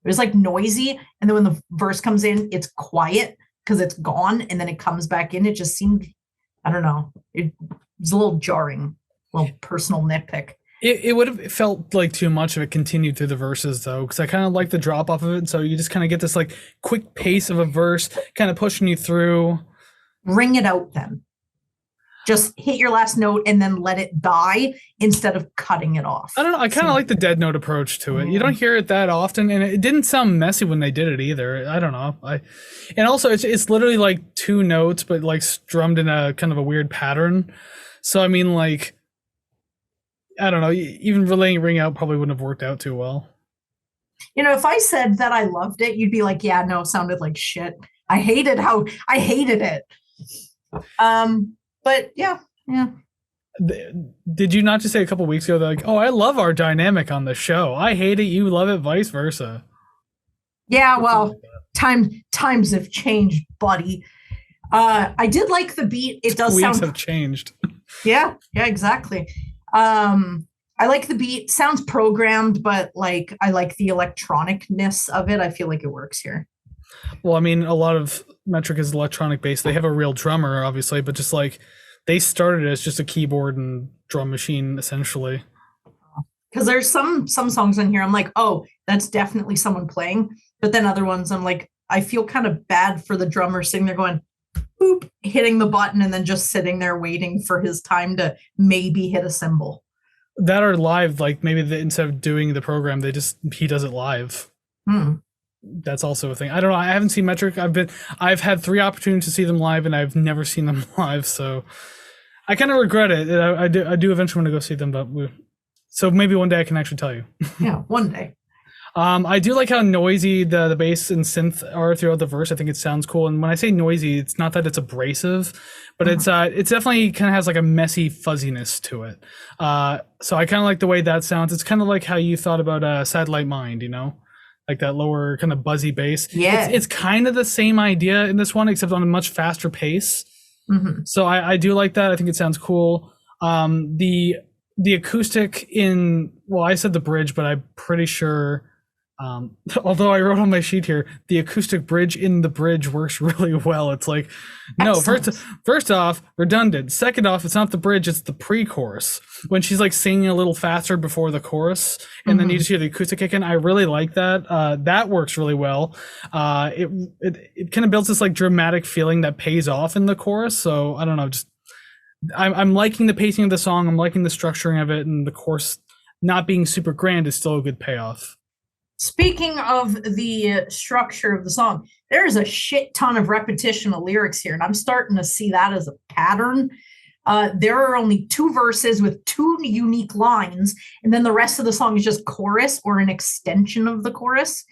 It was like noisy, and then when the verse comes in, it's quiet because it's gone, and then it comes back in. It just seemed, I don't know, it was a little jarring, little personal nitpick. It would have felt like too much if it continued through the verses, though, because I kind of like the drop off of it. So you just kind of get this like quick pace of a verse, kind of pushing you through. Ring it out then. Just hit your last note and then let it die instead of cutting it off. I don't know. I kind of like the dead note approach to it. You don't hear it that often, and it didn't sound messy when they did it either. I don't know. And also it's literally like 2 notes, but like strummed in a kind of a weird pattern. So I mean, like, I don't know. Even relaying Ring Out probably wouldn't have worked out too well. You know, if I said that I loved it, you'd be like, "Yeah, no, it sounded like shit. I hated it." But yeah. Did you not just say a couple weeks ago that like, "Oh, I love our dynamic on the show. I hate it, you love it, vice versa"? Yeah, well, times have changed, buddy. I did like the beat. It does Weeks have changed. Yeah, exactly. I like the beat. Sounds programmed, but like I like the electronicness of it. I feel like it works here. Well, I mean, a lot of Metric is electronic based. They have a real drummer, obviously, but just like they started as just a keyboard and drum machine, essentially. Because there's some songs in here, I'm like, oh, that's definitely someone playing. But then other ones, I'm like, I feel kind of bad for the drummer sitting there going, boop, hitting the button and then just sitting there waiting for his time to maybe hit a cymbal. That are live, like maybe instead of doing the program, he does it live. That's also a thing. I don't know. I haven't seen Metric. I've had 3 opportunities to see them live, and I've never seen them live. So I kind of regret it. I do eventually want to go see them, but so maybe one day I can actually tell you. Yeah, one day. I do like how noisy the bass and synth are throughout the verse. I think it sounds cool. And when I say noisy, it's not that it's abrasive, but it's definitely kind of has like a messy fuzziness to it. So I kind of like the way that sounds. It's kind of like how you thought about Satellite Mind, you know? Like that lower kind of buzzy bass. Yeah. It's kind of the same idea in this one, except on a much faster pace. So I do like that. I think it sounds cool. The acoustic I said the bridge, but I'm pretty sure, although I wrote on my sheet here, the acoustic bridge in the bridge works really well. It's like, no, first off, redundant. Second off, it's not the bridge, it's the pre-chorus. When she's like singing a little faster before the chorus, and then you just hear the acoustic kick in. I really like that. That works really well. It kind of builds this like dramatic feeling that pays off in the chorus. So I don't know, just I'm liking the pacing of the song. I'm liking the structuring of it, and the chorus not being super grand is still a good payoff. Speaking of the structure of the song, there's a shit ton of repetition of lyrics here, and I'm starting to see that as a pattern. There are only 2 verses with 2 unique lines, and then the rest of the song is just chorus or an extension of the chorus.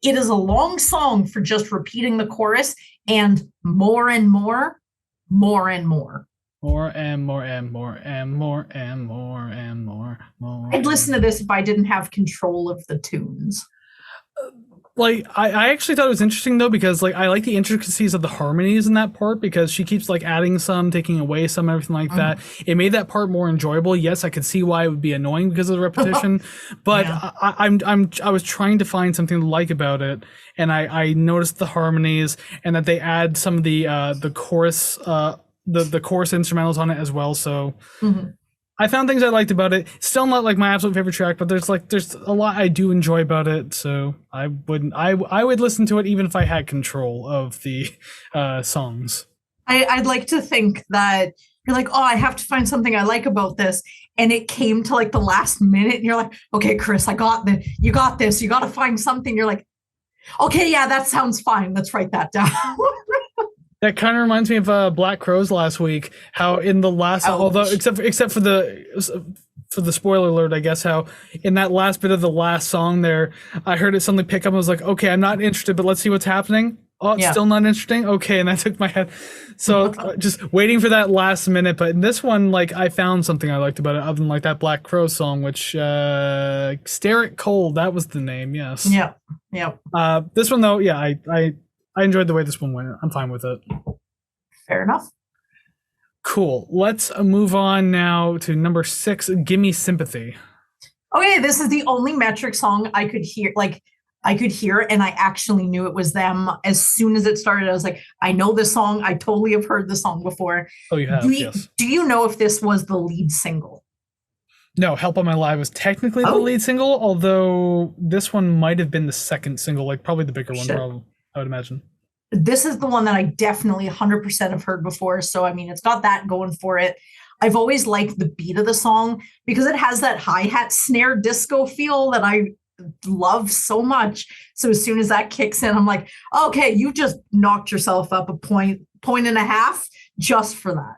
It is a long song for just repeating the chorus and more and more, more and more. More and more and more and more and more and more. I'd listen to this if I didn't have control of the tunes. Like I actually thought it was interesting though, because like I like the intricacies of the harmonies in that part, because she keeps like adding some, taking away some, everything like that. It made that part more enjoyable. Yes, I could see why it would be annoying because of the repetition, but Yeah. I was trying to find something to like about it, and I noticed the harmonies and that they add some of the chorus the chorus instrumentals on it as well. So I found things I liked about it. Still not like my absolute favorite track, but there's a lot I do enjoy about it. So I would listen to it even if I had control of the songs. I'd like to think that you're like, oh, I have to find something I like about this. And it came to like the last minute and you're like, okay, Kris, I got this. You got this. You got to find something. You're like, okay, yeah, that sounds fine. Let's write that down. That kind of reminds me of Black Crows last week. How in the last, although except for the spoiler alert, I guess, how in that last bit of the last song there, I heard it suddenly pick up. I was like, okay, I'm not interested, but let's see what's happening. Oh, it's still not interesting. Okay, and that took my head. So just waiting for that last minute. But in this one, like I found something I liked about it, other than like that Black Crow song, which Stare It Cold. That was the name. Yes. Yeah. This one though, yeah, I enjoyed the way this one went. I'm fine with it. Fair enough. Cool. Let's move on now to number 6, Gimme Sympathy. Okay, this is the only Metric song I could hear. And I actually knew it was them as soon as it started. I was like, I know this song. I totally have heard the song before. Oh, you have? Yes. Do you know if this was the lead single? No, Help on My Live was technically the lead single, although this one might have been the second single, like probably the bigger one, probably, I would imagine. This is the one that I definitely 100% have heard before. So, I mean, it's got that going for it. I've always liked the beat of the song because it has that hi-hat snare disco feel that I love so much. So as soon as that kicks in, I'm like, okay, you just knocked yourself up a point and a half just for that.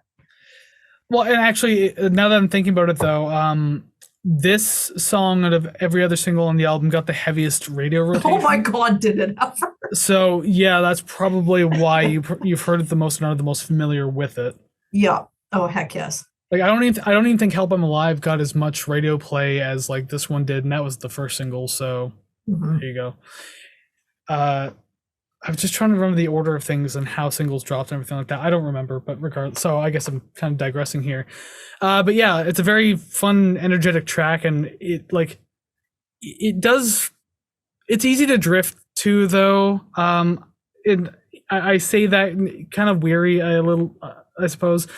Well, and actually, now that I'm thinking about it, though, this song out of every other single on the album got the heaviest radio rotation. Oh my God, did it ever? So yeah, that's probably why you've heard it the most and are the most familiar with it. Yeah. Oh heck yes. Like I don't even think Help I'm Alive got as much radio play as like this one did, and that was the first single. So there you go. I was just trying to remember the order of things and how singles dropped and everything like that. I don't remember, but regardless, so I guess I'm kind of digressing here. But yeah, it's a very fun, energetic track, and it's easy to drift to though. I say that kind of weary a little, I suppose,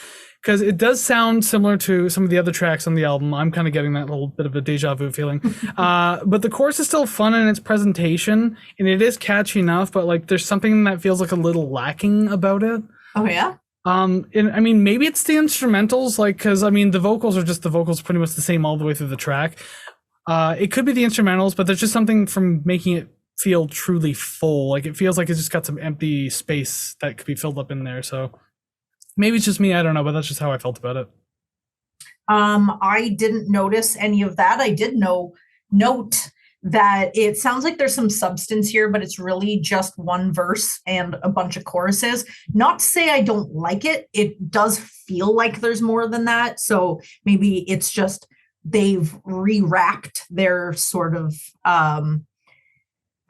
because it does sound similar to some of the other tracks on the album. I'm kind of getting that little bit of a deja vu feeling. But the chorus is still fun in its presentation, and it is catchy enough, but like there's something that feels like a little lacking about it. Oh yeah? And I mean, maybe it's the instrumentals, like, because I mean, the vocals are just the vocals pretty much the same all the way through the track. It could be the instrumentals, but there's just something from making it feel truly full. Like it feels like it's just got some empty space that could be filled up in there. So maybe it's just me, I don't know, but that's just how I felt about it. I didn't notice any of that. I did note that it sounds like there's some substance here, but it's really just one verse and a bunch of choruses. Not to say I don't like it. It does feel like there's more than that. So maybe it's just they've rewrapped their sort of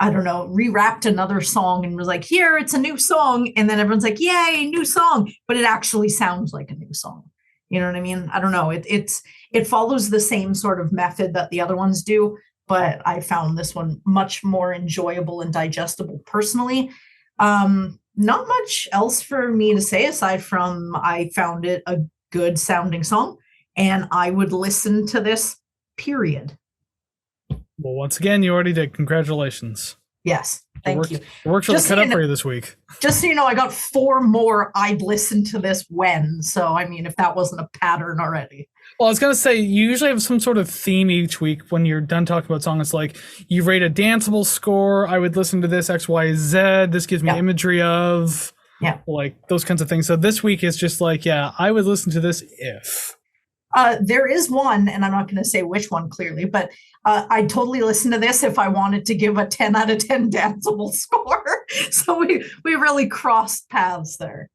rewrapped another song and was like, here, it's a new song. And then everyone's like, yay, new song. But it actually sounds like a new song. You know what I mean? I don't know. It follows the same sort of method that the other ones do, but I found this one much more enjoyable and digestible personally. Not much else for me to say aside from I found it a good sounding song and I would listen to this, period. Well, once again, you already did. Congratulations. Yes, thank you. The work's really cut up for you this week. Just so you know, I got 4 more I'd listen to this when. So, I mean, if that wasn't a pattern already. Well, I was going to say, you usually have some sort of theme each week when you're done talking about songs. It's like, you rate a danceable score. I would listen to this X, Y, Z. This gives me imagery of, like, those kinds of things. So this week is just like, yeah, I would listen to this if. There is one, and I'm not going to say which one clearly, but I'd totally listen to this if I wanted to give a 10 out of 10 danceable score. So we really crossed paths there.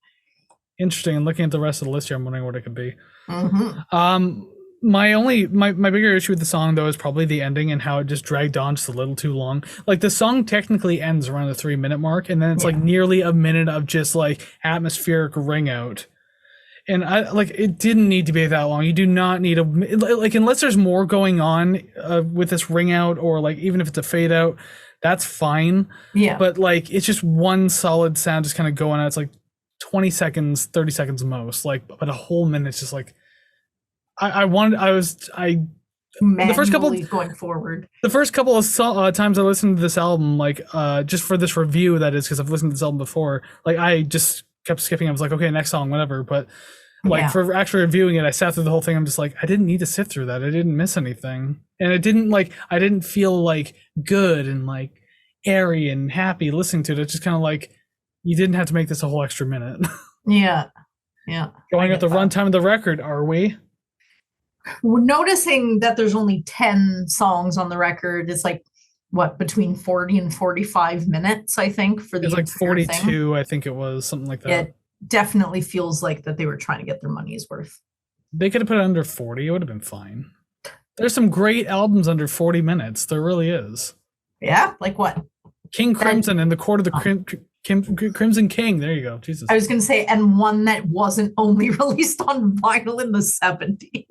interesting. And looking at the rest of the list here, I'm wondering what it could be. Mm-hmm. My bigger issue with the song though is probably the ending and how it just dragged on just a little too long. Like the song technically ends around the 3-minute mark, and then it's like nearly a minute of just like atmospheric ring out. And I like it didn't need to be that long. You do not need a like unless there's more going on with this ring out, or like even if it's a fade out, that's fine. Yeah. But like it's just one solid sound just kind of going out. It's like 20 seconds, 30 seconds most. Like, but a whole minute's just like the first couple going forward. The first couple of times I listened to this album, like just for this review, that is, because I've listened to this album before, like I just kept skipping. I was like, okay, next song, whatever. But like for actually reviewing it, I sat through the whole thing. I'm just like, I didn't need to sit through that. I didn't miss anything, and I didn't feel like good and like airy and happy listening to it. It's just kind of like you didn't have to make this a whole extra minute. Yeah. Going at the runtime of the record, are we? We're noticing that there's only 10 songs on the record. It's like what, between 40 and 45 minutes, I think, for the it's like 42 thing. I think it was, something like that. It definitely feels like that they were trying to get their money's worth. They could have put it under 40. It would have been fine. There's some great albums under 40 minutes. There really is. Yeah, like what? King Crimson and the Court of the Crimson King. There you go. Jesus. I was going to say, and one that wasn't only released on vinyl in the 70s.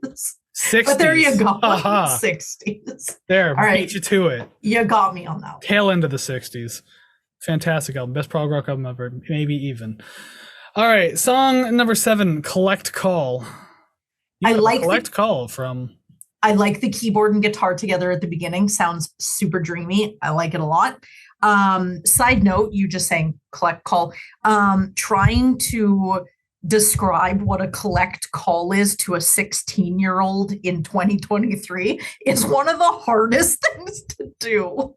60s. But there you go. Aha. 60s. There, all right. beat you to it. You got me on that one. Tail end of the 60s. Fantastic album. Best prog rock album ever. Maybe even. All right. Song number 7, Collect Call. I like Collect Call from... I like the keyboard and guitar together at the beginning. Sounds super dreamy. I like it a lot. Side note, you just saying collect call. Trying to describe what a collect call is to a 16-year-old in 2023 is one of the hardest things to do.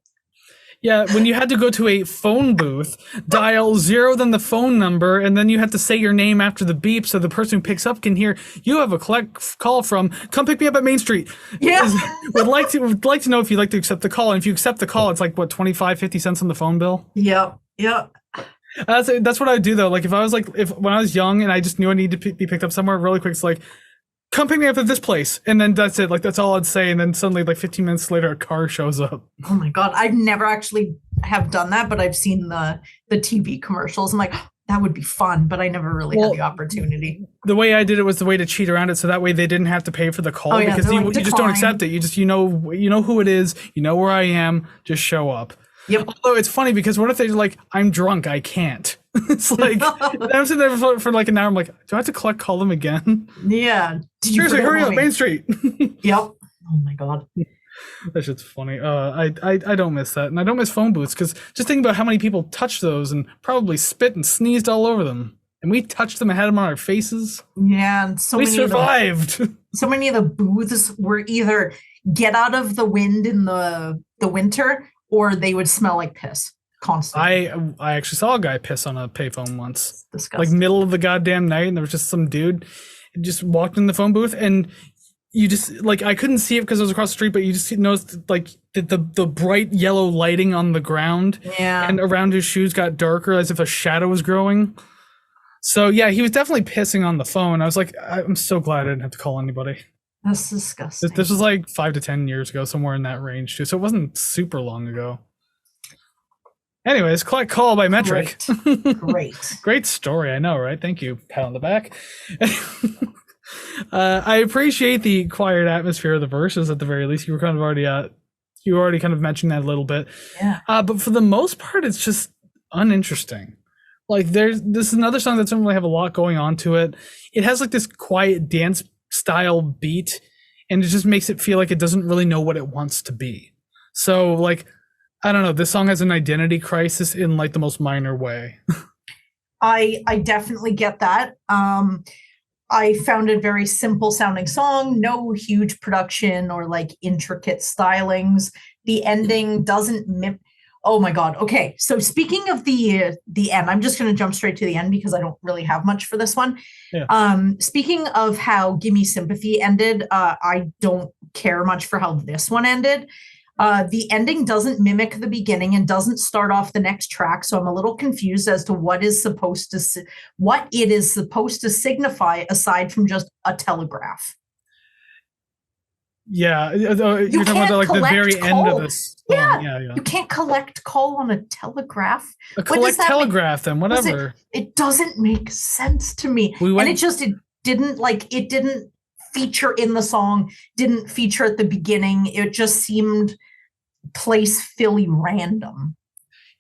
Yeah, when you had to go to a phone booth, dial 0, then the phone number, and then you have to say your name after the beep so the person who picks up can hear, you have a collect call from, come pick me up at Main Street. Yeah. would like to know if you'd like to accept the call. And if you accept the call, it's like, what, 25, 50 cents on the phone bill? Yep. That's what I would do, though. Like, if I was like, when I was young and I just knew I needed to be picked up somewhere really quick, it's like, come pick me up at this place. And then that's it. Like, that's all I'd say. And then suddenly, like 15 minutes later, a car shows up. Oh my God. I've never actually have done that, but I've seen the TV commercials. I'm like, oh, that would be fun, but I never really had the opportunity. The way I did it was the way to cheat around it. So that way they didn't have to pay for the call, because you just don't accept it. You just, you know who it is. You know where I am. Just show up. Yep. Although it's funny, because what if they're like, I'm drunk, I can't. It's like, I'm sitting there for like an hour. I'm like, do I have to call them again? Yeah. Seriously, hurry up, Main Street. Yep. Oh my God. That shit's funny. I don't miss that. And I don't miss phone booths, because just think about how many people touched those and probably spit and sneezed all over them. And we touched them and had them on our faces. Yeah. And we survived. So many of the booths were either get out of the wind in the winter, or they would smell like piss constantly. I actually saw a guy piss on a payphone once. Disgusting. Like middle of the goddamn night, and there was just some dude just walked in the phone booth, and you just, like, I couldn't see it because it was across the street, but you just noticed like the bright yellow lighting on the ground. Yeah. And around his shoes got darker, as if a shadow was growing. So yeah, he was definitely pissing on the phone. I was like, I'm so glad I didn't have to call anybody. That's disgusting. This was like 5 to 10 years ago, somewhere in that range too. So it wasn't super long ago. Anyways, Collect Call by Metric. Great story, I know, right? Thank you. Pat on the back. I appreciate the quiet atmosphere of the verses at the very least. You were kind of already kind of mentioned that a little bit. Yeah. But for the most part, it's just uninteresting. Like this is another song that doesn't really have a lot going on to it. It has like this quiet dance style beat, and it just makes it feel like it doesn't really know what it wants to be. So like, I don't know, this song has an identity crisis in like the most minor way. I definitely get that. I found it very simple sounding song, no huge production or like intricate stylings. The ending doesn't oh my God. Okay. So speaking of the end, I'm just going to jump straight to the end because I don't really have much for this one. Yeah. Speaking of how Gimme Sympathy ended, I don't care much for how this one ended. The ending doesn't mimic the beginning and doesn't start off the next track, so I'm a little confused as to what it is supposed to signify aside from just a telegraph. Yeah, you're talking about like the very end of this song. Yeah. You can't collect coal on a telegraph. A collect telegraph, then whatever. It doesn't make sense to me. It didn't feature in the song, didn't feature at the beginning. It just seemed place-filly random.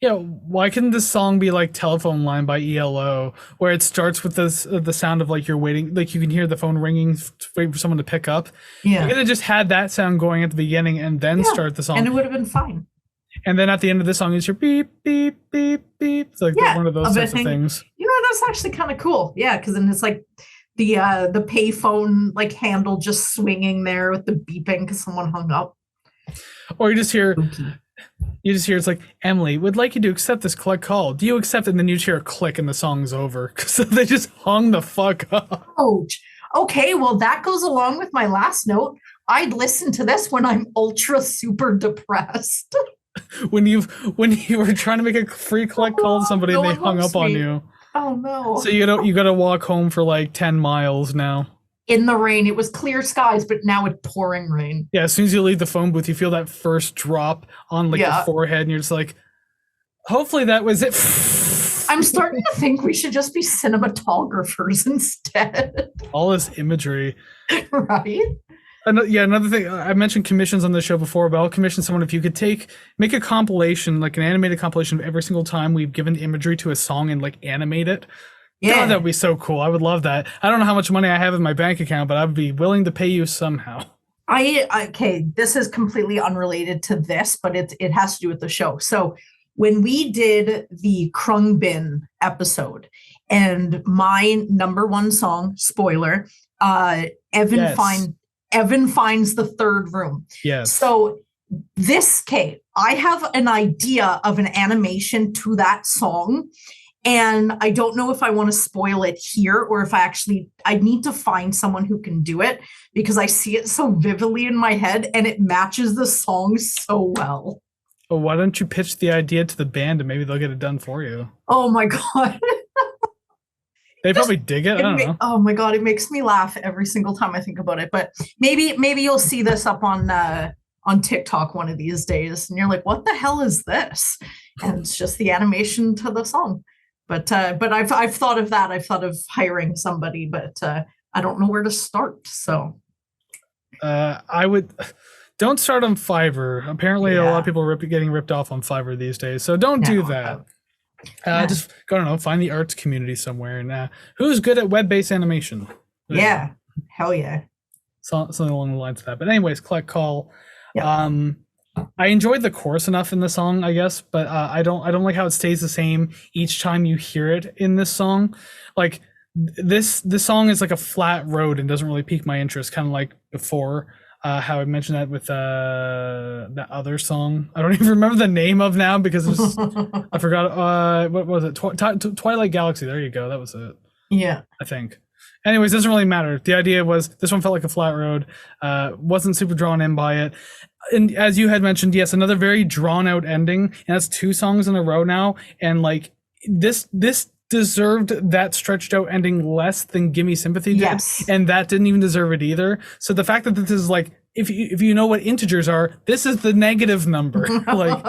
Yeah, why couldn't this song be like Telephone Line by ELO, where it starts with the sound of like you're waiting, like you can hear the phone ringing, waiting for someone to pick up. Yeah. You could have just had that sound going at the beginning and then start the song. And it would have been fine. And then at the end of the song is your beep, beep, beep, beep. It's like one of those types of things. You know, that's actually kind of cool. Yeah, because then it's like the payphone like handle just swinging there with the beeping because someone hung up. Or you just hear... it's like, Emily, would like you to accept this collect call. Do you accept it? And then you just hear a click and the song's over. So they just hung the fuck up. Ouch. Okay, well, that goes along with my last note. I'd listen to this when I'm ultra super depressed. when you were trying to make a free collect call to somebody and they hung up on you. Oh, no. So you gotta walk home for like 10 miles now. In the rain. It was clear skies, but now it's pouring rain. Yeah, as soon as you leave the phone booth, you feel that first drop on like your forehead, and you're just like, hopefully that was it. I'm starting to think we should just be cinematographers instead. All this imagery. Right? Another thing, I mentioned commissions on the show before, but I'll commission someone if you could make a compilation, like an animated compilation of every single time we've given imagery to a song and like animate it. Yeah, God, that would be so cool. I would love that. I don't know how much money I have in my bank account, but I would be willing to pay you somehow. Okay, this is completely unrelated to this, but it has to do with the show. So when we did the Krungbin episode, and my number one song, spoiler, Evan finds the third room. Yes. So I have an idea of an animation to that song. And I don't know if I want to spoil it here or if I need to find someone who can do it because I see it so vividly in my head and it matches the song so well. Well, why don't you pitch the idea to the band and maybe they'll get it done for you? Oh my God. They probably dig it. I don't know. Oh my God. It makes me laugh every single time I think about it. But maybe you'll see this up on TikTok one of these days and you're like, what the hell is this? And it's just the animation to the song. But I've thought of that. I've thought of hiring somebody, but I don't know where to start. So I would don't start on Fiverr. Apparently, a lot of people are getting ripped off on Fiverr these days. So don't do that. Just I don't know. Find the arts community somewhere. And who's good at web-based animation? Yeah, hell yeah. Something along the lines of that. But anyways, collect call. Yeah. I enjoyed the chorus enough in the song, I guess, but I don't like how it stays the same each time you hear it in this song. Like this song is like a flat road and doesn't really pique my interest, kind of like before how I mentioned that with that other song. I don't even remember the name of now because it's I forgot. What was it? Twilight Galaxy. There you go. That was it. Yeah, I think. Anyways, doesn't really matter. The idea was this one felt like a flat road. Wasn't super drawn in by it. And as you had mentioned, yes, another very drawn out ending. And that's 2 songs in a row now. And like this deserved that stretched out ending less than Gimme Sympathy did. Yes. And that didn't even deserve it either. So the fact that this is like, if you know what integers are, this is the negative number. Like,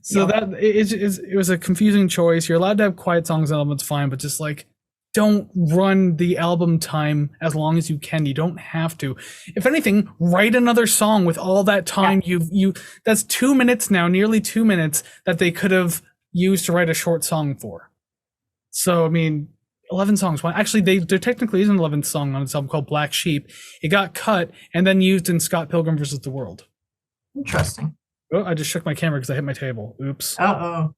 so that it was a confusing choice. You're allowed to have quiet songs and elements, fine, but just like, don't run the album time as long as you can. You don't have to. If anything, write another song with all that time. You that's 2 minutes now, nearly 2 minutes that they could have used to write a short song for. So, I mean, 11 songs. Well, actually, there technically is an 11th song on this album called Black Sheep. It got cut and then used in Scott Pilgrim vs. the World. Interesting. Oh, I just shook my camera because I hit my table. Oops. Uh-oh.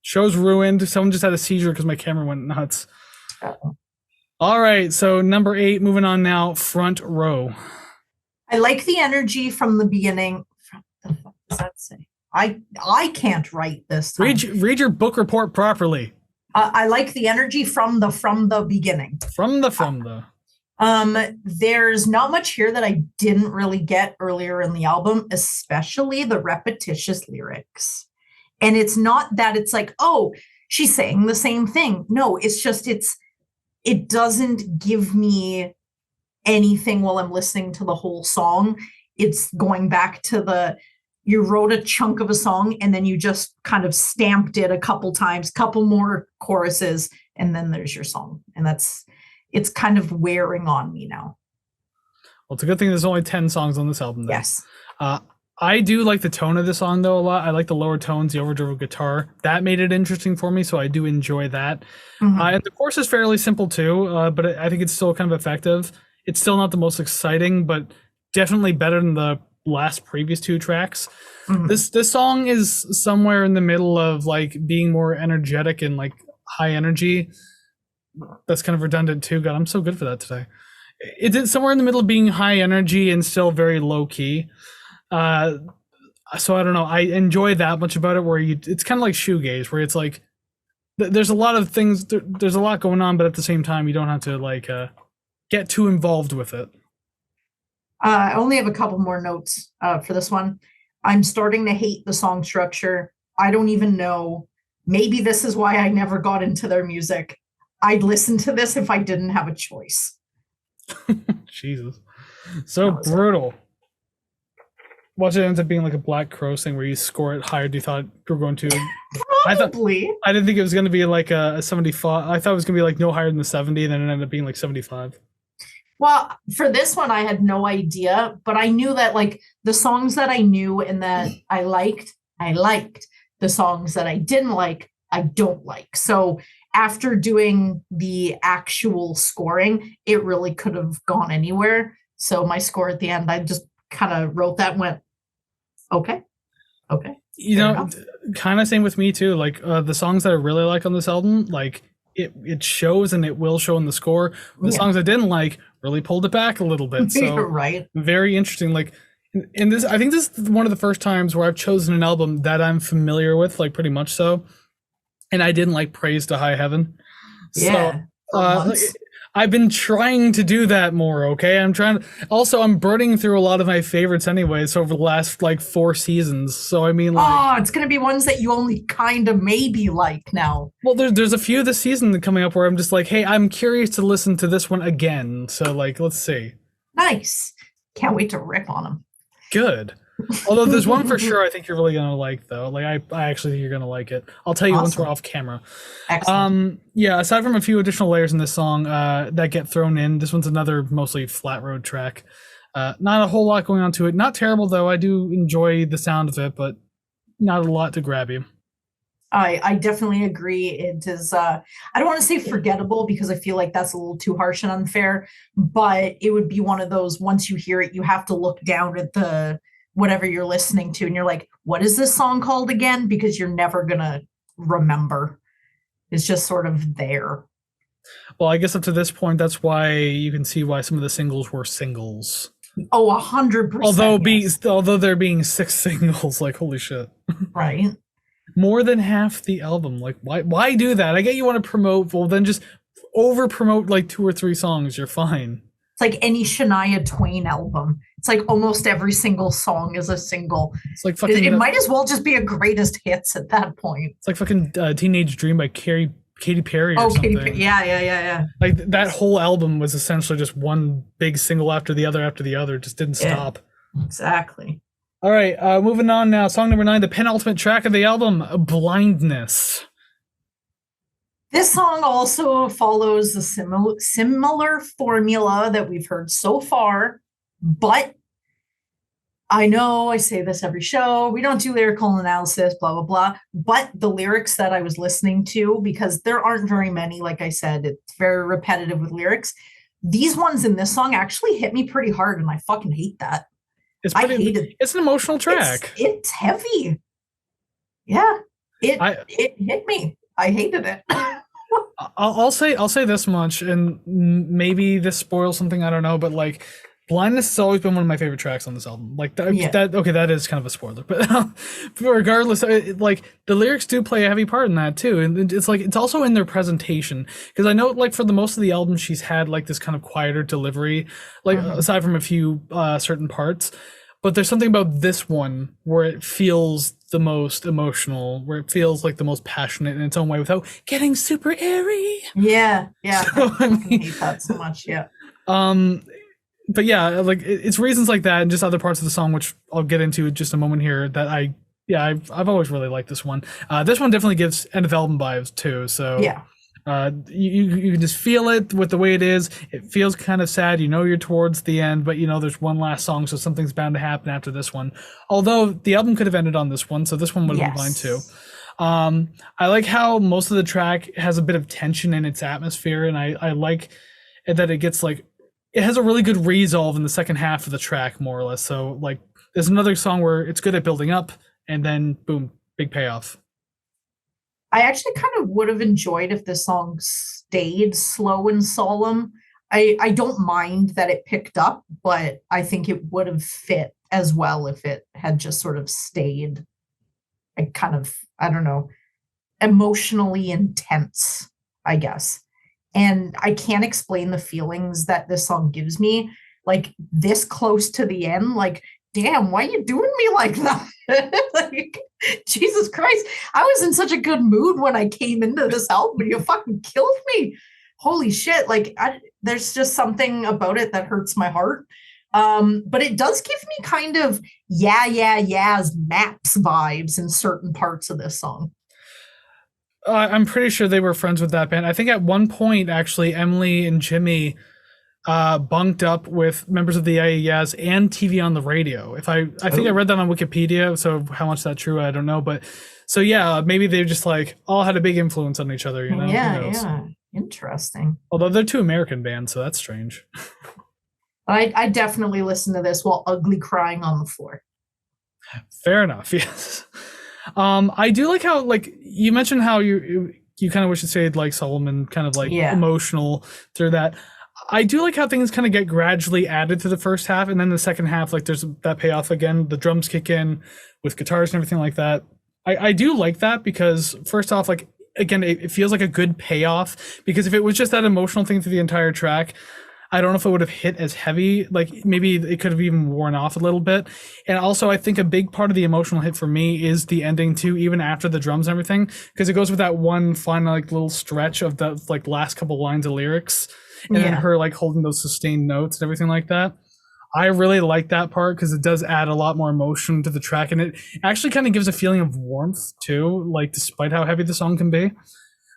Show's ruined. Someone just had a seizure because my camera went nuts. All right, so number 8, moving on now, Front Row. I like the energy from the beginning. What does that say? I can't write this time. Read your book report properly. I like the energy from the beginning. From the. There's not much here that I didn't really get earlier in the album, especially the repetitious lyrics. And it's not that it's like, oh, she's saying the same thing. No, it's just it doesn't give me anything while I'm listening to the whole song. It's going back to you wrote a chunk of a song and then you just kind of stamped it a couple times, couple more choruses, and then there's your song. And it's kind of wearing on me now. Well, it's a good thing there's only 10 songs on this album, though. Yes. I do like the tone of the song, though, a lot. I like the lower tones, the overdriven guitar. That made it interesting for me, so I do enjoy that. Mm-hmm. And the chorus is fairly simple, too, but I think it's still kind of effective. It's still not the most exciting, but definitely better than the previous 2 tracks. Mm-hmm. This song is somewhere in the middle of like being more energetic and like high energy. That's kind of redundant too. God, I'm so good for that today. It's somewhere in the middle of being high energy and still very low key. So I don't know. I enjoy that much about it. Where it's kind of like shoegaze, where it's like there's a lot of things. There's a lot going on, but at the same time, you don't have to like get too involved with it. I only have a couple more notes for this one. I'm starting to hate the song structure. I don't even know. Maybe this is why I never got into their music. I'd listen to this if I didn't have a choice. Jesus. So brutal. Watch it ends up being like a Black Crow thing where you score it higher than you thought you were going to. Probably. I didn't think it was going to be like a 75. I thought it was going to be like no higher than the 70, and then it ended up being like 75. Well, for this one, I had no idea, but I knew that like the songs that I knew and that I liked. The songs that I didn't like, I don't like. So after doing the actual scoring, it really could have gone anywhere. So my score at the end, I just kind of wrote that and went, okay. You know, kind of same with me too. Like the songs that I really like on this album, like it shows and it will show in the score. The songs I didn't like really pulled it back a little bit. So You're right. Very interesting. Like in this, I think this is one of the first times where I've chosen an album that I'm familiar with, like pretty much so. And I didn't like Praise to High Heaven. Yeah. So I've been trying to do that more, okay? I'm burning through a lot of my favorites anyways over the last like 4 seasons. So I mean like it's gonna be ones that you only kind of maybe like now. Well, there's a few this season coming up where I'm just like, hey, I'm curious to listen to this one again. So like let's see. Nice. Can't wait to rip on them. Good. Although there's one for sure I think you're really gonna like though. Like I actually think you're gonna like it. I'll tell you once we're off camera. Excellent. Yeah, aside from a few additional layers in this song that get thrown in, this one's another mostly flat road track. Not a whole lot going on to it. Not terrible though. I do enjoy the sound of it, but not a lot to grab you. I definitely agree. It is I don't want to say forgettable because I feel like that's a little too harsh and unfair, but it would be one of those once you hear it, you have to look down at the whatever you're listening to and you're like, what is this song called again? Because you're never gonna remember. It's just sort of there. Well, I guess up to this point, that's why you can see why some of the singles were singles. Oh, 100%. Although there being 6 singles, like holy shit. Right. More than half the album. Like why do that? I get you want to promote, well then just over promote like 2 or 3 songs, you're fine. It's like any Shania Twain album. It's like almost every single song is a single. It's like fucking. It might as well just be a greatest hits at that point. It's like fucking Teenage Dream by Katy Perry. Or something. Katy Perry. Yeah. Like that whole album was essentially just one big single after the other. Just didn't stop. Exactly. All right, moving on now. Song number 9, the penultimate track of the album, Blindness. This song also follows the similar formula that we've heard so far, but I know I say this every show, we don't do lyrical analysis, blah, blah, blah, but the lyrics that I was listening to, because there aren't very many, like I said, it's very repetitive with lyrics. These ones in this song actually hit me pretty hard, and I fucking hate that. I hate it. It's an emotional track. It's heavy. Yeah, it hit me. I hated it. I'll say this much, and maybe this spoils something, I don't know, but like Blindness has always been one of my favorite tracks on this album. Like Yeah. that is kind of a spoiler, but regardless, like the lyrics do play a heavy part in that too, and it's like it's also in their presentation because I know like for the most of the album she's had like this kind of quieter delivery, like aside from a few certain parts, but there's something about this one where it feels the most emotional, where it feels like the most passionate in its own way without getting super airy. Yeah. So, I hate that so much. Yeah. But yeah, like it's reasons like that and just other parts of the song, which I'll get into in just a moment here, that I've always really liked this one. This one definitely gives end of album vibes too. So Yeah. You can just feel it with the way it is. It feels kind of sad. You know you're towards the end, but you know there's one last song, so something's bound to happen after this one. Although the album could have ended on this one, so this one would have been fine too. I like how most of the track has a bit of tension in its atmosphere, and I like that it gets like it has a really good resolve in the second half of the track, more or less. So like there's another song where it's good at building up and then boom, big payoff. I actually kind of would have enjoyed if this song stayed slow and solemn. I don't mind that it picked up, but I think it would have fit as well if it had just sort of stayed like kind of, I don't know, emotionally intense, I guess. And I can't explain the feelings that this song gives me. Like this close to the end, like, damn, why are you doing me like that? Like, Jesus Christ. I was in such a good mood when I came into this album, but you fucking killed me. Holy shit. Like, there's just something about it that hurts my heart. But it does give me kind of yeah's Maps vibes in certain parts of this song. I'm pretty sure they were friends with that band. I think at one point, actually, Emily and Jimmy bunked up with members of the IAS and TV on the radio. I think I read that on Wikipedia, so how much that's true, I don't know. But so yeah, maybe they just like all had a big influence on each other, you know? Yeah. Interesting. Although they're two American bands, so that's strange. I definitely listen to this while ugly crying on the floor. Fair enough, yes. I do like how like you mentioned how you kind of wish it stayed like Solomon, kind of like emotional through that. I do like how things kind of get gradually added to the first half, and then the second half, like there's that payoff again. The drums kick in with guitars and everything like that. I do like that because first off, like again, it feels like a good payoff, because if it was just that emotional thing through the entire track, I don't know if it would have hit as heavy. Like maybe it could have even worn off a little bit. And also I think a big part of the emotional hit for me is the ending too, even after the drums and everything, because it goes with that one final like little stretch of the like last couple lines of lyrics, and then her like holding those sustained notes and everything like that. I really like that part because it does add a lot more emotion to the track, and it actually kind of gives a feeling of warmth too, like despite how heavy the song can be.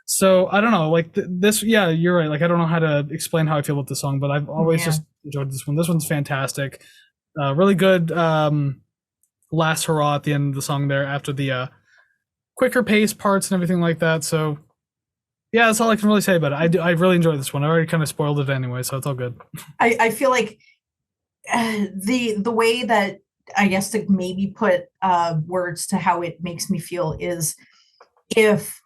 So I don't know, like this, yeah, you're right. Like I don't know how to explain how I feel about the song, but I've always just enjoyed this one. This one's fantastic. Really good last hurrah at the end of the song there after the quicker pace parts and everything like that. So yeah, that's all I can really say about it. I really enjoyed this one. I already kind of spoiled it anyway, so it's all good. I feel like the way that I guess to maybe put words to how it makes me feel is if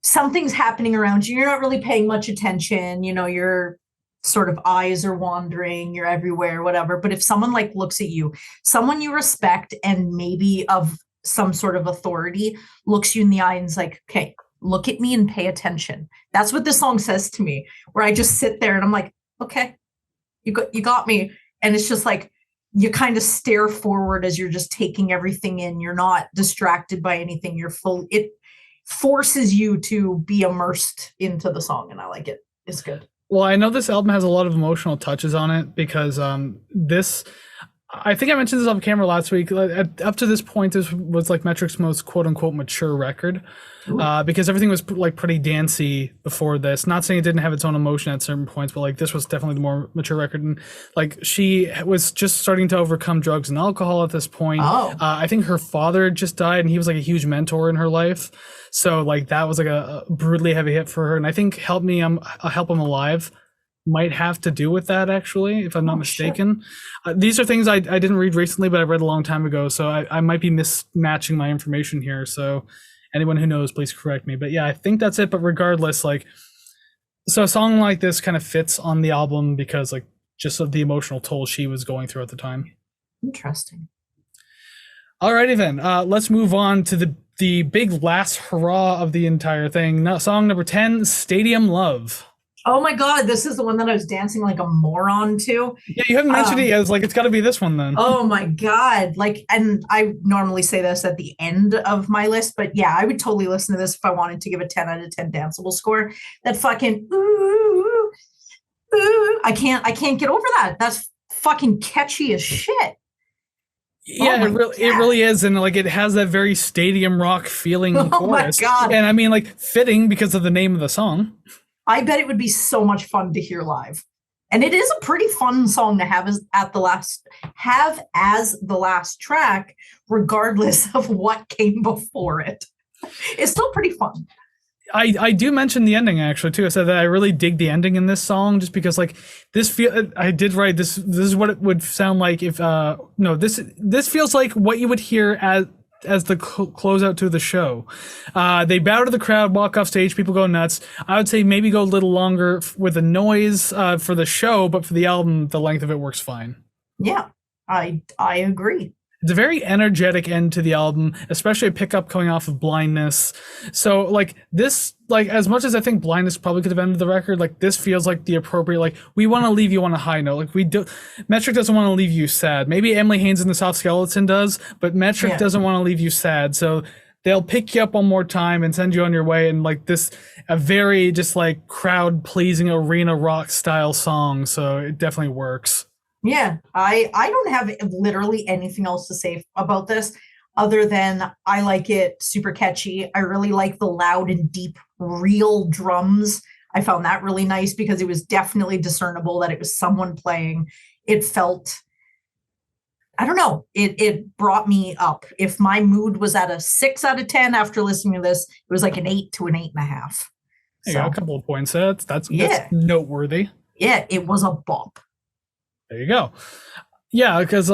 something's happening around you, you're not really paying much attention, you know, your sort of eyes are wandering, you're everywhere, whatever. But if someone like looks at you, someone you respect and maybe of some sort of authority looks you in the eye and is like, okay, look at me and pay attention. That's what this song says to me, where I just sit there and I'm like, okay, you got me. And it's just like, you kind of stare forward as you're just taking everything in. You're not distracted by anything. It forces you to be immersed into the song, and I like it. It's good. Well, I know this album has a lot of emotional touches on it because this, I think I mentioned this on camera last week. Up to this point, this was like Metric's most quote unquote mature record, because everything was like pretty dancey before this. Not saying it didn't have its own emotion at certain points, but like this was definitely the more mature record. And like she was just starting to overcome drugs and alcohol at this point. I think her father just died, and he was like a huge mentor in her life. So like that was like a brutally heavy hit for her. And I think Help Me, Help I'm Alive might have to do with that, actually, if I'm not mistaken. These are things I didn't read recently, but I read a long time ago, so I might be mismatching my information here. So anyone who knows, please correct me. But yeah, I think that's it. But regardless, like, so a song like this kind of fits on the album because like just of the emotional toll she was going through at the time. Interesting. Alrighty then, let's move on to the big last hurrah of the entire thing. Now, song number 10, Stadium Love. Oh my God, this is the one that I was dancing like a moron to. Yeah, you haven't mentioned it yet. I was like, it's got to be this one then. Oh my God. Like, and I normally say this at the end of my list, but yeah, I would totally listen to this if I wanted to give a 10 out of 10 danceable score. That fucking ooh, ooh, I can't get over that. That's fucking catchy as shit. Yeah, it really is, and like it has that very stadium rock feeling chorus. Oh my God. And I mean, like, fitting because of the name of the song. I bet it would be so much fun to hear live. And it is a pretty fun song to have as the last track, regardless of what came before it. It's still pretty fun. I do mention the ending actually too. I said that I really dig the ending in this song just because like I did write this is what it would sound like if this feels like what you would hear as the closeout to the show. They bow to the crowd, walk off stage, people go nuts. I would say maybe go a little longer with the noise for the show, but for the album, the length of it works fine. Yeah, I agree. It's a very energetic end to the album, especially a pickup coming off of Blindness. So like this, like as much as I think Blindness probably could have ended the record, like this feels like the appropriate, like we want to leave you on a high note. Like Metric doesn't want to leave you sad. Maybe Emily Haynes and the Soft Skeleton does, but Metric doesn't want to leave you sad. So they'll pick you up one more time and send you on your way. And like a very just like crowd pleasing arena rock style song. So it definitely works. Yeah, I don't have literally anything else to say about this other than I like it super catchy. I really like the loud and deep real drums. I found that really nice because it was definitely discernible that it was someone playing. It felt, I don't know, it brought me up. If my mood was at a 6 out of 10 after listening to this, it was like an 8 to an 8.5. Yeah, a couple of points. That's noteworthy. Yeah, it was a bop. There you go. Yeah, because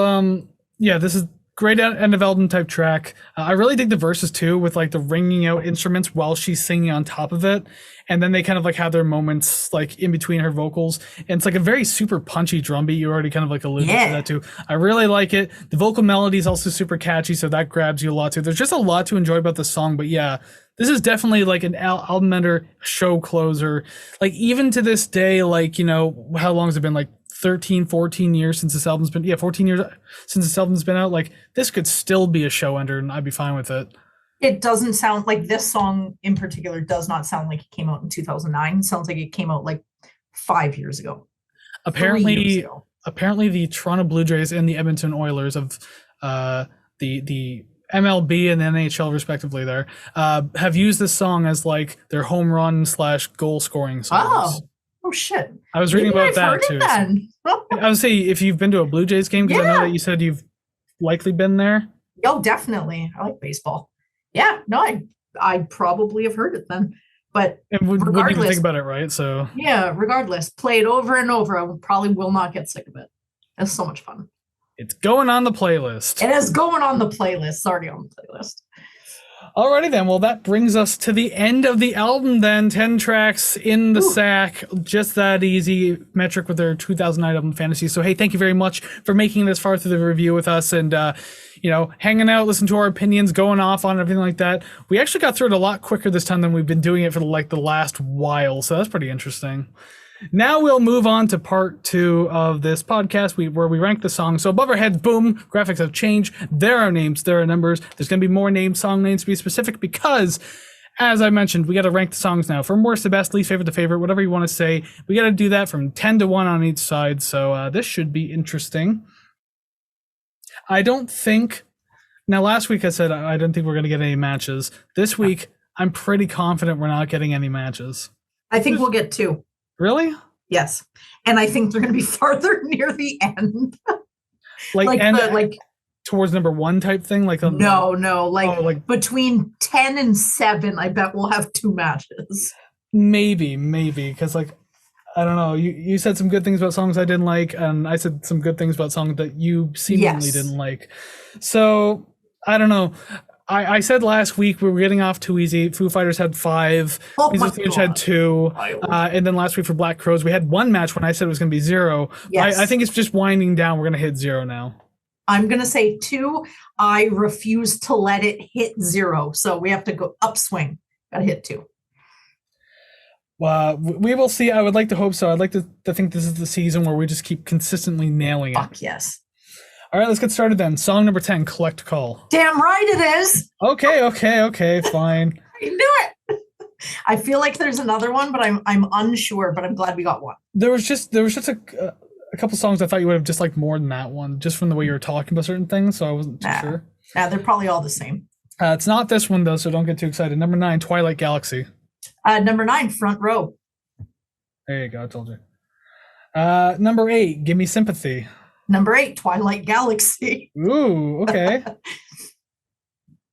this is great end of album type track. I really dig the verses too, with like the ringing out instruments while she's singing on top of it, and then they kind of like have their moments like in between her vocals, and it's like a very super punchy drum beat. You already kind of like alluded to that too. I really like it. The vocal melody is also super catchy, so that grabs you a lot too. There's just a lot to enjoy about the song, but yeah, this is definitely like an album ender, show closer. Like even to this day, like, you know, how long has it been? Like 13, 14 years since this album's been 14 years since this album's been out. Like this could still be a show ender and I'd be fine with it. It doesn't sound like this song in particular does not sound like it came out in 2009. It sounds like it came out like 5 years ago. Apparently the Toronto Blue Jays and the Edmonton Oilers of the MLB and the NHL respectively there have used this song as like their home run / goal scoring songs. Oh shit! I was reading about that too. I would say if you've been to a Blue Jays game, because I know that you said you've likely been there. Oh, definitely. I like baseball. Yeah, no, I probably have heard it then. But wouldn't even think about it, right? So yeah, regardless, play it over and over. I probably will not get sick of it. It's so much fun. It's going on the playlist. It is going on the playlist. It's already on the playlist. Alrighty then, well that brings us to the end of the album then. 10 tracks in the sack, just that easy. Metric with their 2009 album Fantasies. So hey, thank you very much for making this far through the review with us and hanging out, listening to our opinions, going off on everything like that. We actually got through it a lot quicker this time than we've been doing it for like the last while, so that's pretty interesting. Now we'll move on to part 2 of this podcast where we rank the songs. So above our heads, boom, graphics have changed. There are names, there are numbers. There's going to be more names, song names to be specific because, as I mentioned, we got to rank the songs now. From worst to best, least favorite to favorite, whatever you want to say. We got to do that from 10 to 1 on each side. So this should be interesting. I don't think... Now, last week I said I don't think we're going to get any matches. This week, I'm pretty confident we're not getting any matches. I think we'll get 2. Really? Yes. And I think they're going to be farther near the end. like towards number 1 type thing? Like between 10 and 7, I bet we'll have 2 matches. Maybe. Because like, I don't know. You said some good things about songs I didn't like, and I said some good things about songs that you seemingly didn't like. So I don't know. I said last week we were getting off too easy. Foo Fighters had 5. Oh my Music had God. 2. Wild. And then last week for Black Crows, we had 1 match when I said it was going to be 0. Yes. I think it's just winding down. We're going to hit 0 now. I'm going to say 2. I refuse to let it hit 0. So we have to go upswing. Got to hit 2. We will see. I would like to hope so. I'd like to think this is the season where we just keep consistently nailing it. Fuck yes. All right, let's get started then. Song number 10, Collect Call. Damn right it is. Okay, fine. I knew it. I feel like there's another one, but I'm unsure, but I'm glad we got one. There was just a couple songs I thought you would have disliked more than that one, just from the way you were talking about certain things, so I wasn't too sure. Yeah, they're probably all the same. It's not this one, though, so don't get too excited. Number 9, Twilight Galaxy. Number 9, Front Row. There you go, I told you. Number 8, Gimme Sympathy. Number 8, Twilight Galaxy. Ooh, okay.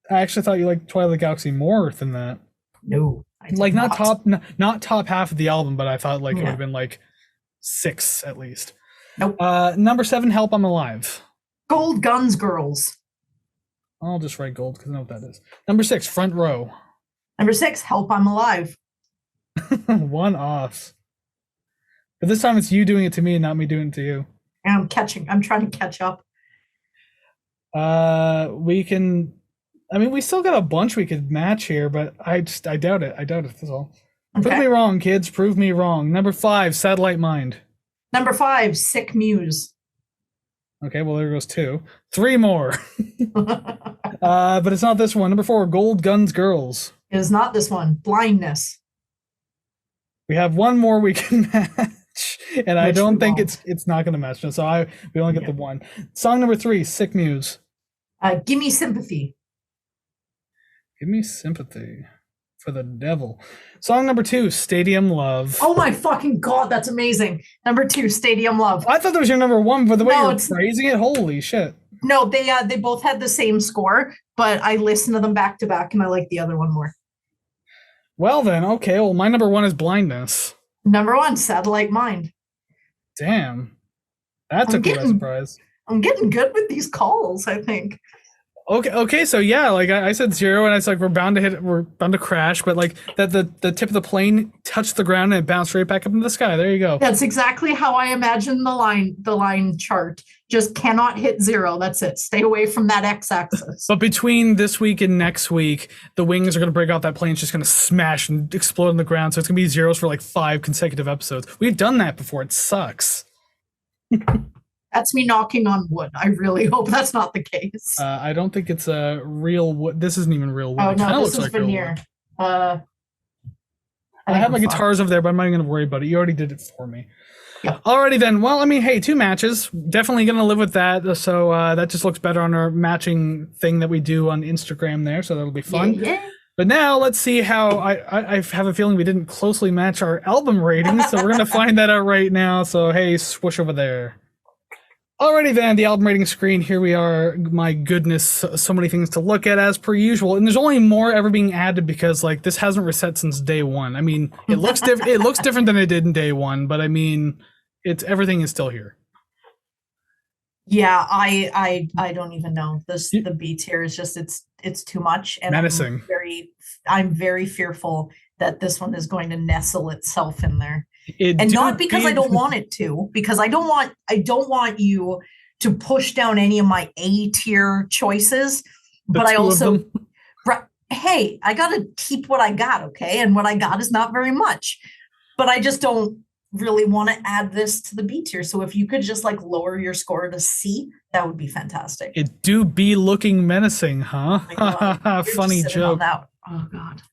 I actually thought you liked Twilight Galaxy more than that. No, like not top half of the album, but I thought like it would have been like 6 at least. Nope. Number 7, Help I'm Alive. Gold Guns Girls. I'll just write gold because I know what that is. Number 6, Front Row. Number 6, Help I'm Alive. 1 off. But this time it's you doing it to me and not me doing it to you. I'm trying to catch up. We still got a bunch we could match here, but I doubt it. That's all. Okay. Prove me wrong, kids. Prove me wrong. Number 5, Satellite Mind. Number 5, Sick Muse. Okay, well, there goes 2. 3 more. But it's not this one. Number 4, Gold Guns Girls. It is not this one. Blindness. We have 1 more we can match, and I don't think it's not going to match. So we only get the 1. Song number 3, Sick Muse. Gimme Sympathy. Give me sympathy for the devil. Song number 2, Stadium Love. Oh my fucking God, that's amazing. Number 2, Stadium Love. I thought that was your number 1, but the way you're phrasing it, holy shit. No, they both had the same score, but I listened to them back to back and I like the other one more. Well then, okay, well my number 1 is Blindness. Number 1, Satellite Mind. Damn. That took me by surprise. I'm getting good with these calls, I think. Okay, so yeah, like I said 0, and I was like, we're bound to crash, but like that the tip of the plane touched the ground and it bounced right back up into the sky. There you go. That's exactly how I imagine the line chart. Just cannot hit 0. That's it. Stay away from that x-axis. But between this week and next week, the wings are going to break out. That plane's just going to smash and explode on the ground. So it's going to be 0s for like 5 consecutive episodes. We've done that before. It sucks. That's me knocking on wood. I really hope that's not the case. I don't think it's a real wood. This isn't even real wood. Oh, no, this is like veneer. I have my guitars over there, but I'm not even going to worry about it. You already did it for me. Yeah. Alrighty then. Well, I mean, hey, 2 matches. Definitely going to live with that. So that just looks better on our matching thing that we do on Instagram there. So that'll be fun. Yeah. But now let's see how I have a feeling we didn't closely match our album ratings. So we're going to find that out right now. So, hey, swoosh over there. Alrighty then, the album rating screen, here we are. My goodness, so many things to look at as per usual. And there's only more ever being added because like this hasn't reset since day 1. I mean, it looks different. It looks different than it did in day 1, but I mean, everything is still here. Yeah, I don't even know. The B tier is just it's too much and menacing. I'm very fearful that this one is going to nestle itself in there. And not because I don't want it to, because I don't want you to push down any of my A tier choices, but I also hey, I got to keep what I got, okay? And what I got is not very much. But I just don't really want to add this to the B tier. So if you could just like lower your score to C, that would be fantastic. It do be looking menacing, huh? Oh funny joke. Oh God.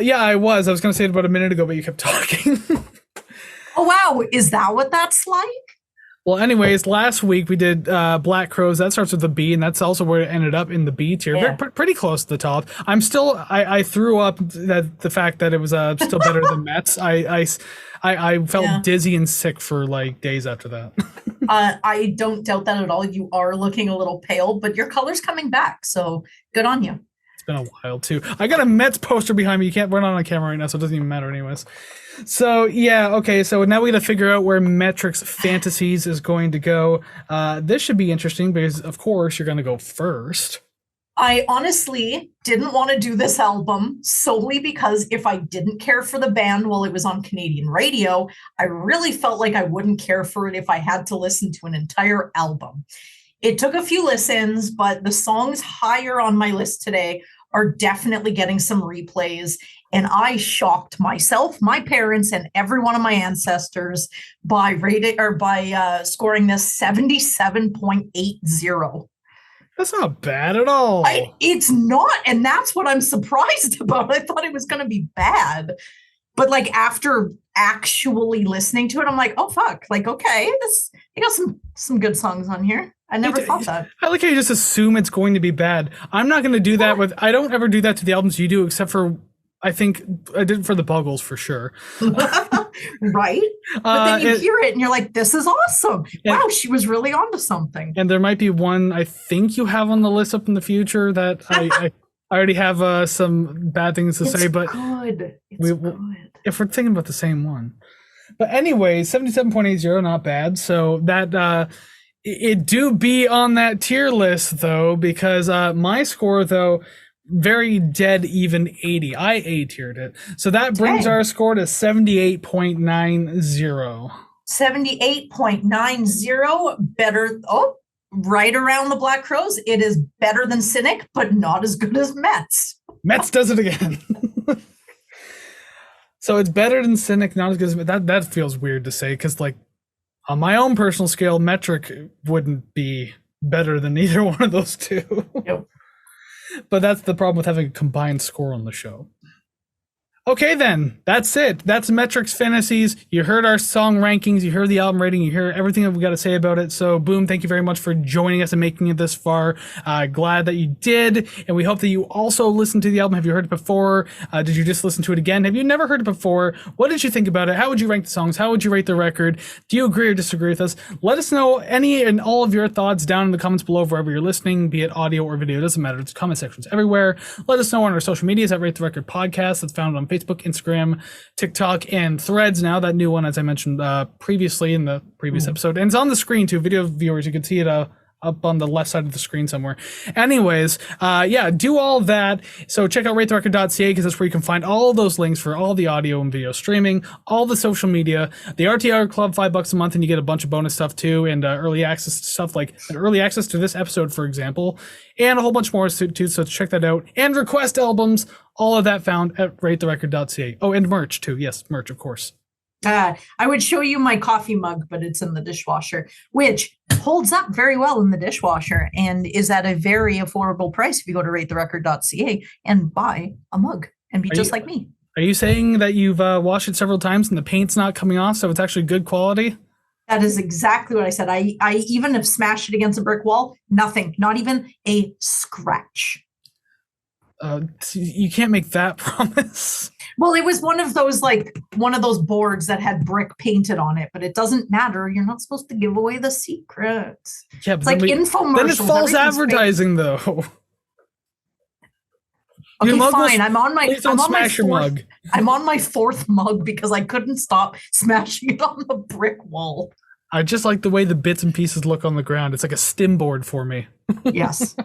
Yeah, I was going to say it about a minute ago, but you kept talking. Oh, wow. Is that what that's like? Well, anyways, last week we did Black Crows. That starts with the B, and that's also where it ended up in the B tier. Yeah. Pretty close to the top. I threw up the fact that it was still better than Mets. I felt dizzy and sick for like days after that. I don't doubt that at all. You are looking a little pale, but your color's coming back. So good on you. It's been a while too. I got a Mets poster behind me. You can't run on camera right now, so it doesn't even matter anyways. So yeah, okay. So now we got to figure out where Matric Fantasies is going to go. This should be interesting because, of course, you're going to go first. I honestly didn't want to do this album solely because if I didn't care for the band while it was on Canadian radio, I really felt like I wouldn't care for it if I had to listen to an entire album. It took a few listens, but the songs higher on my list today are definitely getting some replays. And I shocked myself, my parents, and every one of my ancestors by scoring this 77.80. That's not bad at all. It's not, and that's what I'm surprised about. I thought it was going to be bad. But like after actually listening to it, I'm like, oh fuck. Like, okay, they got some good songs on here. I never thought that. I like how you just assume it's going to be bad. I'm not going to do that I don't ever do that to the albums you do, except for, I think I did for the Buggles for sure. Right? But then you hear it and you're like, this is awesome. Wow, she was really onto something. And there might be one I think you have on the list up in the future that I already have some bad things to say, but good. It's good. If we're thinking about the same one. But anyway, 77.80, not bad. So that it do be on that tier list though, because my score though, very dead even 80. I A-tiered it. So that brings our score to 78.90. 78.90, better. Oh, right around the Black Crowes. It is better than Cynic, but not as good as Mets. Mets does it again. So it's better than Cynic, not as good as Mets. That feels weird to say, because like on my own personal scale, Metric wouldn't be better than either one of those two. Yep. But that's the problem with having a combined score on the show. Okay, then. That's it. That's Matric Fantasies. You heard our song rankings. You heard the album rating. You heard everything that we got to say about it. So, Boom, thank you very much for joining us and making it this far. Glad that you did. And we hope that you also listened to the album. Have you heard it before? Did you just listen to it again? Have you never heard it before? What did you think about it? How would you rank the songs? How would you rate the record? Do you agree or disagree with us? Let us know any and all of your thoughts down in the comments below wherever you're listening, be it audio or video. It doesn't matter. There's comment sections everywhere. Let us know on our social medias at Rate the Record Podcast. That's found on Facebook, Instagram, TikTok, and Threads now. That new one, as I mentioned previously in the previous episode. And it's on the screen too. Video viewers, you can see it up on the left side of the screen somewhere. Anyways, do all that. So check out ratetherecord.ca, because that's where you can find all those links for all the audio and video streaming, all the social media, the RTR Club, $5 a month, and you get a bunch of bonus stuff too, and early access stuff like early access to this episode, for example, and a whole bunch more too. So check that out, and request albums. All of that found at ratetherecord.ca. Oh, and merch too. Yes, merch, of course. I would show you my coffee mug, but it's in the dishwasher, which holds up very well in the dishwasher and is at a very affordable price if you go to ratetherecord.ca and buy a mug and be just like me. Are you saying that you've washed it several times and the paint's not coming off, so it's actually good quality? That is exactly what I said. I even have smashed it against a brick wall. Nothing, not even a scratch. You can't make that promise. Well, it was one of those boards that had brick painted on it, but it doesn't matter. You're not supposed to give away the secrets. Yeah, it's like infomercials. Then it's false advertising, though. Okay, fine. I'm on my fourth mug because I couldn't stop smashing it on the brick wall. I just like the way the bits and pieces look on the ground. It's like a stim board for me. Yes,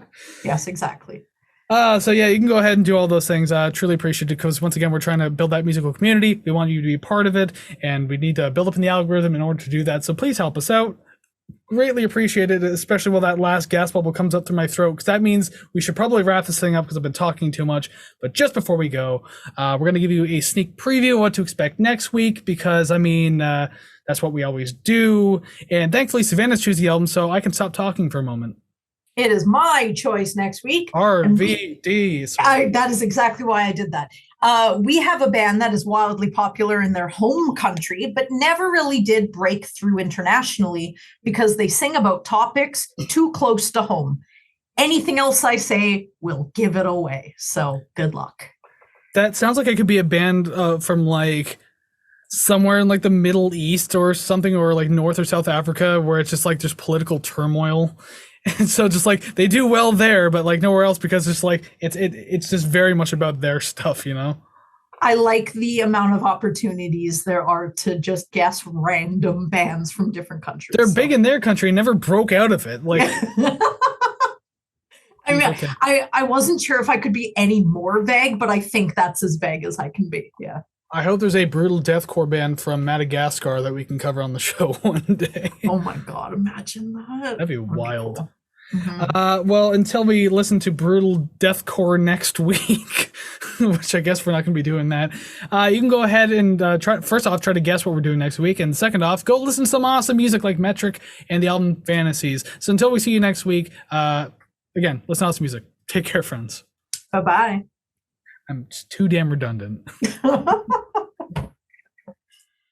exactly. So yeah, you can go ahead and do all those things. Truly appreciate it, because once again, we're trying to build that musical community. We want you to be part of it, and we need to build up in the algorithm in order to do that. So please help us out. Greatly appreciate it, especially while that last gas bubble comes up through my throat, because that means we should probably wrap this thing up because I've been talking too much. But just before we go, we're going to give you a sneak preview of what to expect next week, because that's what we always do. And thankfully, Savannah's choosing the album, so I can stop talking for a moment. It is my choice next week. RVDs. That is exactly why I did that. We have a band that is wildly popular in their home country, but never really did break through internationally because they sing about topics too close to home. Anything else I say will give it away. So good luck. That sounds like it could be a band from like somewhere in like the Middle East or something, or like North or South Africa, where it's just like there's political turmoil. And so just like they do well there, but like nowhere else, because it's like it's just very much about their stuff, you know? I like the amount of opportunities there are to just guess random bands from different countries. They're big in their country and never broke out of it. Like I mean, Okay. I wasn't sure if I could be any more vague, but I think that's as vague as I can be. Yeah. I hope there's a brutal deathcore band from Madagascar that we can cover on the show one day. Oh my God, imagine that. That'd be wild. Cool. Mm-hmm. Well, until we listen to brutal deathcore next week, which I guess we're not going to be doing that. You can go ahead and try to guess what we're doing next week, and second off, go listen to some awesome music like Metric and the album Fantasies. So until we see you next week, again, listen to awesome music. Take care, friends. Bye-bye. I'm just too damn redundant.